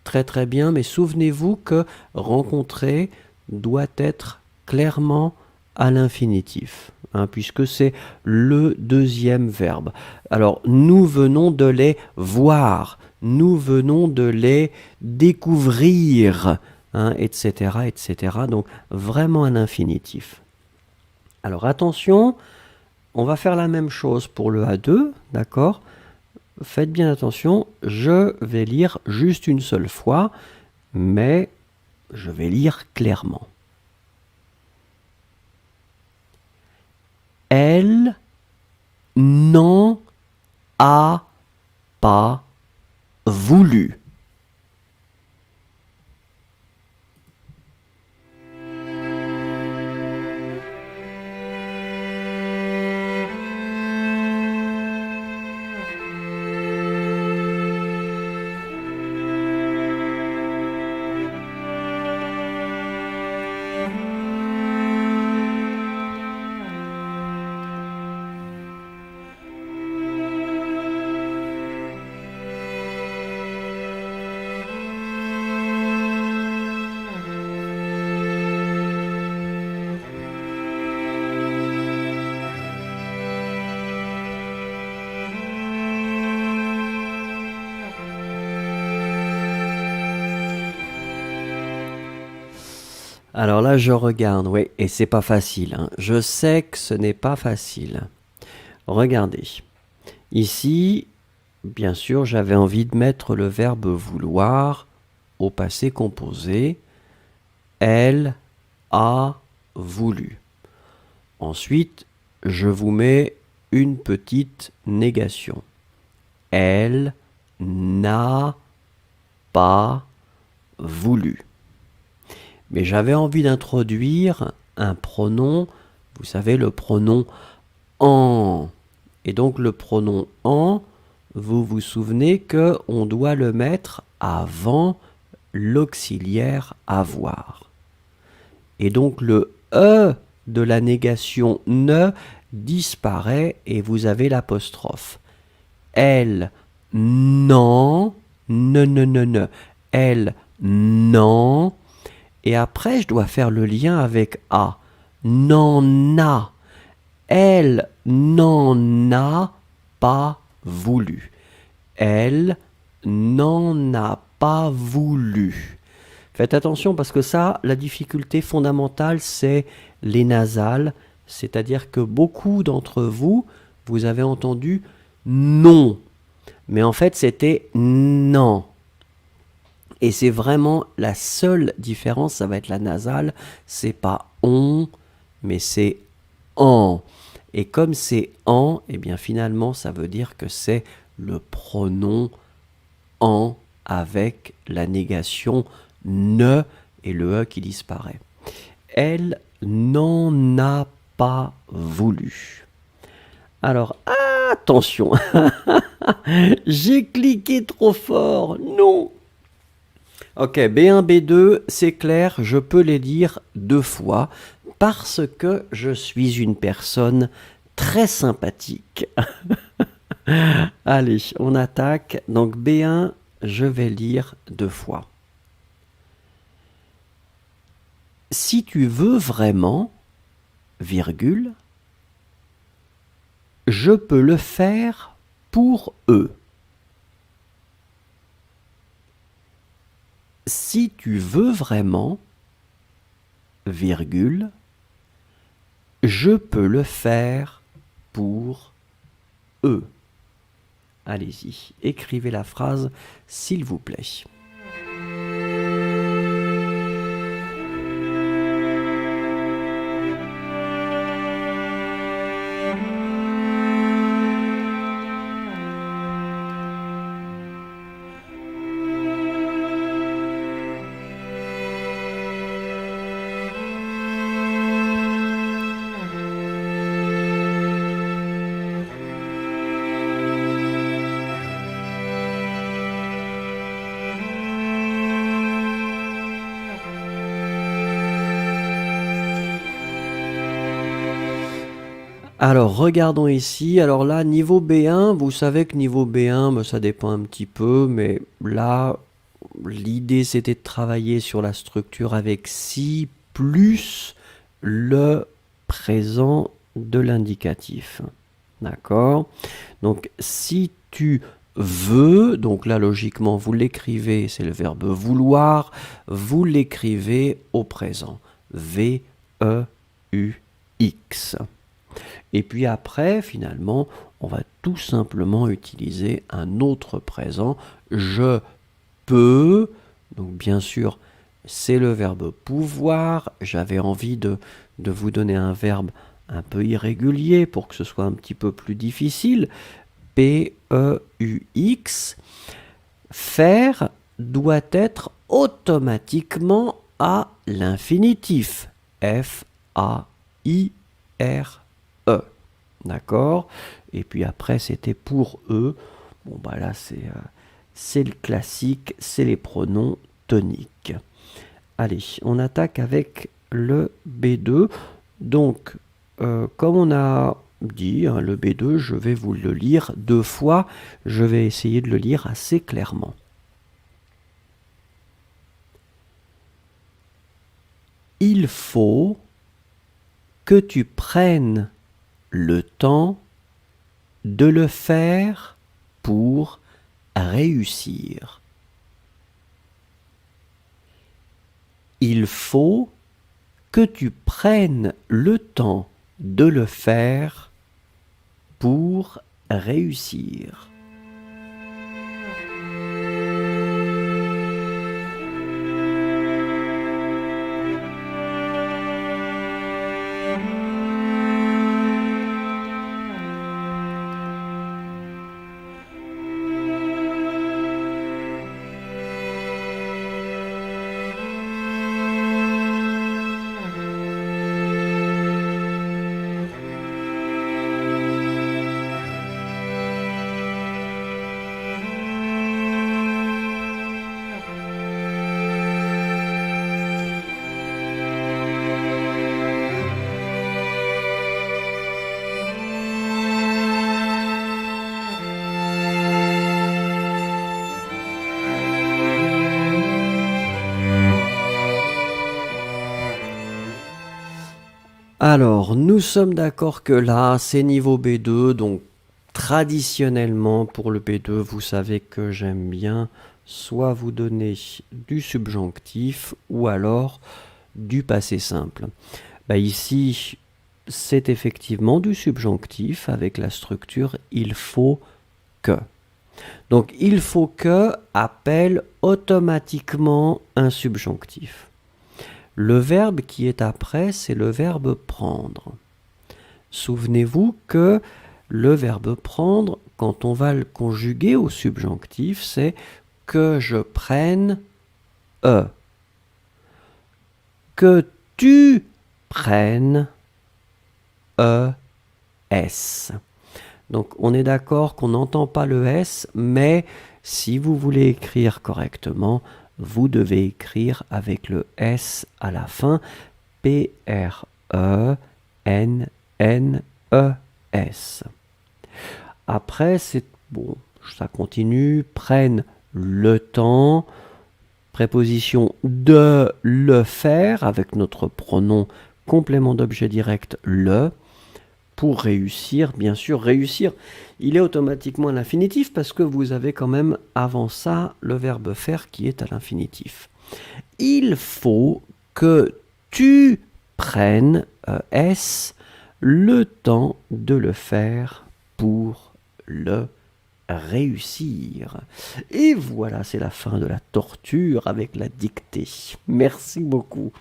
très très bien, mais souvenez-vous que rencontrer doit être clairement à l'infinitif, hein, puisque c'est le deuxième verbe. Alors, nous venons de les voir, nous venons de les découvrir, hein, etc., etc. Donc, vraiment à l'infinitif. Alors, attention, on va faire la même chose pour le A2, d'accord? Faites bien attention, je vais lire juste une seule fois, mais je vais lire clairement. Elle n'en a pas voulu. Alors là, je regarde, oui, et c'est pas facile, hein. Je sais que ce n'est pas facile. Regardez. Ici, bien sûr, j'avais envie de mettre le verbe vouloir au passé composé. Elle a voulu. Ensuite, je vous mets une petite négation. Elle n'a pas voulu. Mais j'avais envie d'introduire un pronom, vous savez, le pronom en. Et donc le pronom en, vous vous souvenez qu'on doit le mettre avant l'auxiliaire avoir. Et donc le E de la négation ne disparaît et vous avez l'apostrophe. Elle n'en, ne. Elle n'en. Et après, je dois faire le lien avec a. N'en a. Elle n'en a pas voulu. Elle n'en a pas voulu. Faites attention parce que ça, la difficulté fondamentale, c'est les nasales. C'est-à-dire que beaucoup d'entre vous, vous avez entendu non. Mais en fait, c'était non. Et c'est vraiment la seule différence, ça va être la nasale. C'est pas on, mais c'est en. Et comme c'est en, eh bien finalement, ça veut dire que c'est le pronom en avec la négation ne et le e qui disparaît. Elle n'en a pas voulu. Alors, attention, j'ai cliqué trop fort, non. Ok, B1, B2, c'est clair, je peux les dire 2 fois parce que je suis une personne très sympathique. Allez, on attaque. Donc B1, je vais lire 2 fois. Si tu veux vraiment, virgule, je peux le faire pour eux. Si tu veux vraiment, virgule, je peux le faire pour eux. Allez-y, écrivez la phrase, s'il vous plaît. Alors, regardons ici. Alors là, niveau B1, vous savez que niveau B1, ça dépend un petit peu, mais là, l'idée, c'était de travailler sur la structure avec si plus le présent de l'indicatif. D'accord? Donc, si tu veux, donc là, logiquement, vous l'écrivez, c'est le verbe vouloir, vous l'écrivez au présent. V-E-U-X. Et puis après, finalement, on va tout simplement utiliser un autre présent. Je peux, donc bien sûr, c'est le verbe pouvoir. J'avais envie de vous donner un verbe un peu irrégulier pour que ce soit un petit peu plus difficile. P-E-U-X. Faire doit être automatiquement à l'infinitif. F-A-I-R. D'accord? Et puis après, c'était pour eux. Bon, bah là, c'est le classique, c'est les pronoms toniques. Allez, on attaque avec le B2. Donc, comme on a dit, hein, le B2, je vais vous le lire 2 fois. Je vais essayer de le lire assez clairement. Il faut que tu prennes le temps de le faire pour réussir. Il faut que tu prennes le temps de le faire pour réussir. Alors, nous sommes d'accord que là, c'est niveau B2, donc traditionnellement, pour le B2, vous savez que j'aime bien soit vous donner du subjonctif ou alors du passé simple. Ici, c'est effectivement du subjonctif avec la structure il faut que. Donc il faut que appelle automatiquement un subjonctif. Le verbe qui est après, c'est le verbe prendre. Souvenez-vous que le verbe prendre, quand on va le conjuguer au subjonctif, c'est que je prenne que tu prennes S. Donc on est d'accord qu'on n'entend pas le S, mais si vous voulez écrire correctement, vous devez écrire avec le S à la fin, P-R-E-N-N-E-S. Après, c'est bon, ça continue, prennent le temps, préposition de le faire avec notre pronom complément d'objet direct le. Pour réussir, bien sûr, réussir, il est automatiquement à l'infinitif parce que vous avez quand même avant ça le verbe faire qui est à l'infinitif. Il faut que tu prennes S le temps de le faire pour le réussir. Et voilà, c'est la fin de la torture avec la dictée. Merci beaucoup.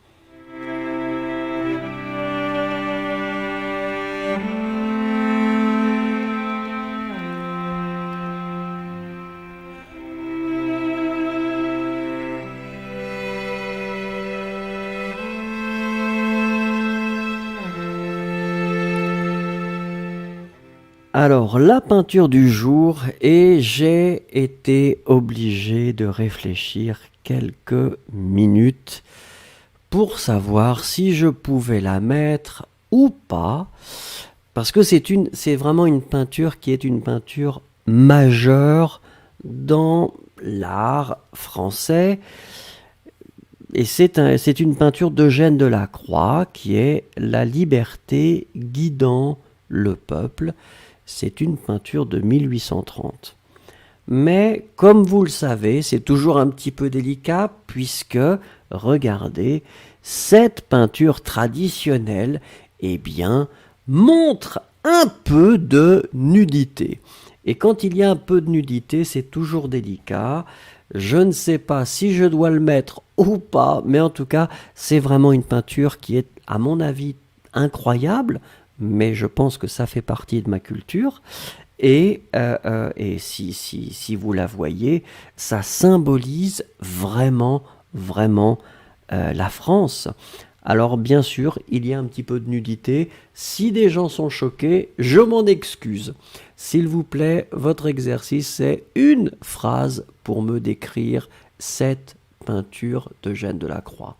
Alors, la peinture du jour, et j'ai été obligé de réfléchir quelques minutes pour savoir si je pouvais la mettre ou pas, parce que c'est vraiment une peinture qui est une peinture majeure dans l'art français, et c'est une peinture d'Eugène Delacroix qui est La liberté guidant le peuple. C'est une peinture de 1830. Mais, comme vous le savez, c'est toujours un petit peu délicat puisque, regardez, cette peinture traditionnelle, montre un peu de nudité. Et quand il y a un peu de nudité, c'est toujours délicat. Je ne sais pas si je dois le mettre ou pas, mais en tout cas, c'est vraiment une peinture qui est, à mon avis, incroyable, mais je pense que ça fait partie de ma culture. Et si vous la voyez, ça symbolise vraiment la France. Alors bien sûr, il y a un petit peu de nudité. Si des gens sont choqués, je m'en excuse. S'il vous plaît, votre exercice, c'est une phrase pour me décrire cette peinture d'Eugène Delacroix.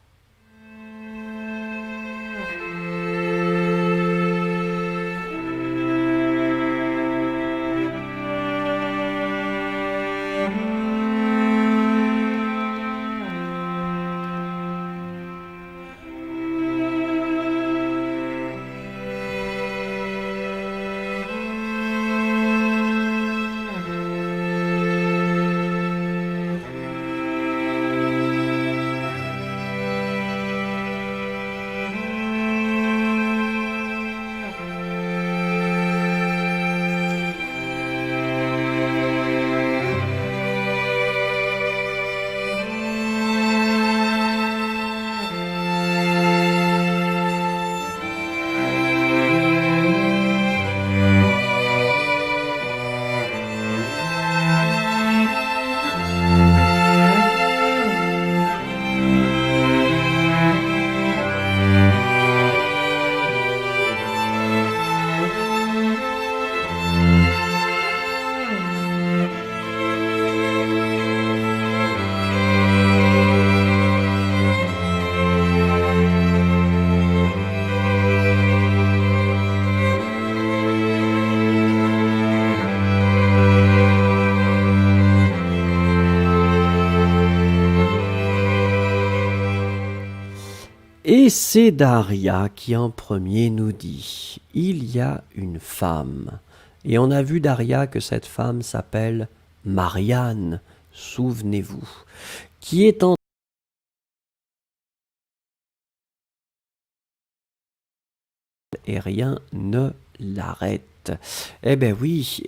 Et c'est Daria qui en premier nous dit « Il y a une femme ». Et on a vu, Daria, que cette femme s'appelle Marianne, souvenez-vous, qui est en et rien ne l'arrête. Eh ben oui,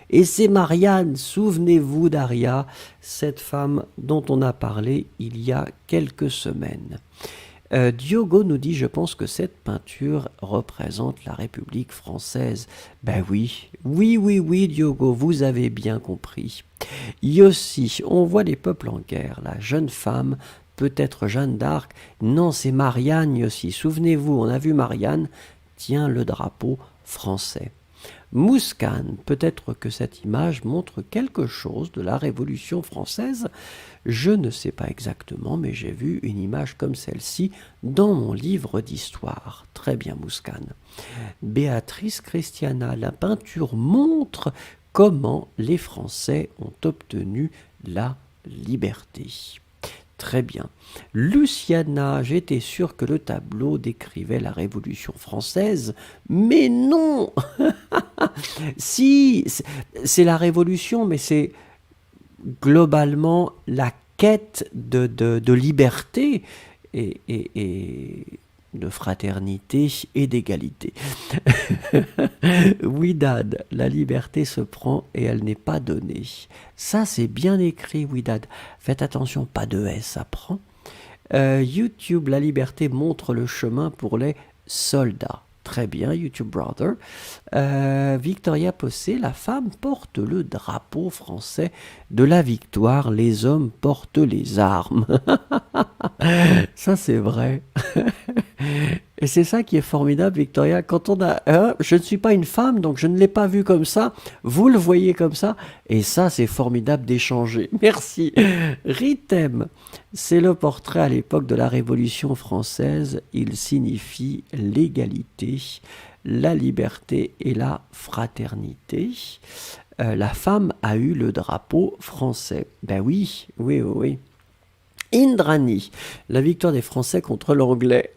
et c'est Marianne, souvenez-vous, Daria, cette femme dont on a parlé il y a quelques semaines. Diogo nous dit, je pense que cette peinture représente la République française. Ben oui, Diogo, vous avez bien compris. Yossi, on voit les peuples en guerre, la jeune femme, peut-être Jeanne d'Arc. Non, c'est Marianne, Yossi. Souvenez-vous, on a vu Marianne tient le drapeau français. Mouscan, peut-être que cette image montre quelque chose de la Révolution française. Je ne sais pas exactement, mais j'ai vu une image comme celle-ci dans mon livre d'histoire. Très bien, Mouscan. Béatrice Christiana, la peinture montre comment les Français ont obtenu la liberté. Très bien. Luciana, j'étais sûr que le tableau décrivait la Révolution française, mais non. Si, c'est la Révolution, mais c'est globalement la quête de liberté et de fraternité et d'égalité. Widad, la liberté se prend et elle n'est pas donnée. Ça, c'est bien écrit, Widad. Faites attention, pas de S, ça prend. YouTube, la liberté montre le chemin pour les soldats. Très bien, YouTube Brother. Victoria Possé, la femme porte le drapeau français de la victoire, les hommes portent les armes. Ça, c'est vrai. Et c'est ça qui est formidable, Victoria. Quand on a... je ne suis pas une femme, donc je ne l'ai pas vu comme ça. Vous le voyez comme ça. Et ça, c'est formidable d'échanger. Merci. Ritem, c'est le portrait à l'époque de la Révolution française. Il signifie l'égalité, la liberté et la fraternité. La femme a eu le drapeau français. Ben oui. Indrani, la victoire des Français contre l'Anglais.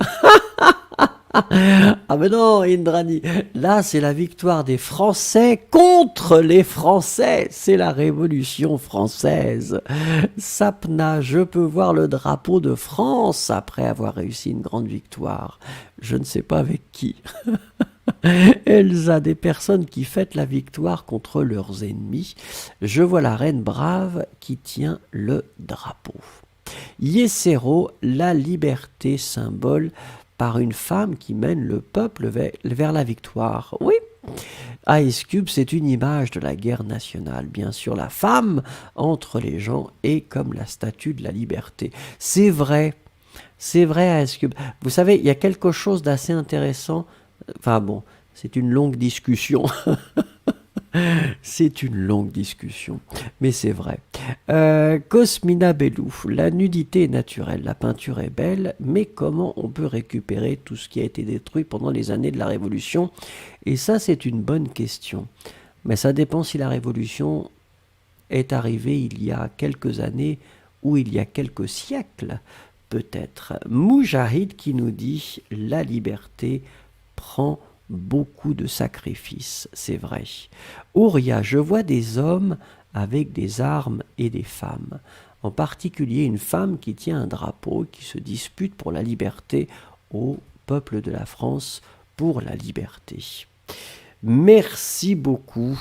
Ah mais non, Indrani, là c'est la victoire des Français contre les Français, c'est la Révolution française. Sapna, je peux voir le drapeau de France après avoir réussi une grande victoire. Je ne sais pas avec qui. Elsa, des personnes qui fêtent la victoire contre leurs ennemis. Je vois la reine brave qui tient le drapeau. Yesero, la liberté symbole par une femme qui mène le peuple vers la victoire. Oui, Ice Cube, c'est une image de la guerre nationale. Bien sûr, la femme entre les gens est comme la statue de la liberté. C'est vrai, Ice Cube. Vous savez, il y a quelque chose d'assez intéressant. Enfin bon, c'est une longue discussion. C'est une longue discussion, mais c'est vrai. Cosmina Bellou, la nudité est naturelle, la peinture est belle, mais comment on peut récupérer tout ce qui a été détruit pendant les années de la Révolution? Et ça, c'est une bonne question. Mais ça dépend si la Révolution est arrivée il y a quelques années ou il y a quelques siècles, peut-être. Moujahid qui nous dit « La liberté prend beaucoup de sacrifices, c'est vrai. Ouria, je vois des hommes avec des armes et des femmes, en particulier une femme qui tient un drapeau qui se dispute pour la liberté au peuple de la France pour la liberté. Merci beaucoup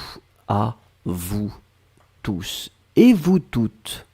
à vous tous et vous toutes.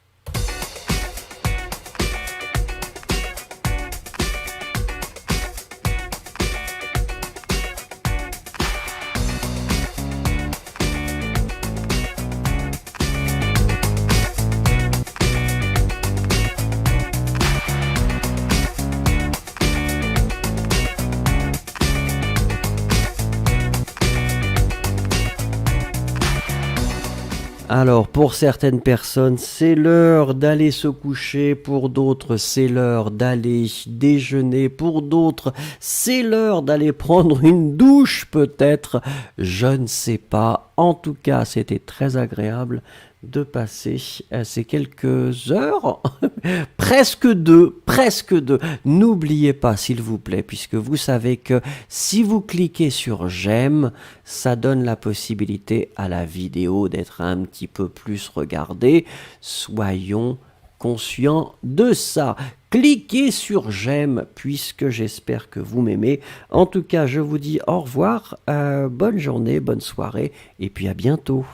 Alors, pour certaines personnes, c'est l'heure d'aller se coucher, pour d'autres, c'est l'heure d'aller déjeuner, pour d'autres, c'est l'heure d'aller prendre une douche peut-être, je ne sais pas. En tout cas, c'était très agréable de passer ces quelques heures, presque deux. N'oubliez pas, s'il vous plaît, puisque vous savez que si vous cliquez sur j'aime, ça donne la possibilité à la vidéo d'être un petit peu plus regardée. Soyons conscients de ça. Cliquez sur j'aime, puisque j'espère que vous m'aimez. En tout cas, je vous dis au revoir, bonne journée, bonne soirée, et puis à bientôt.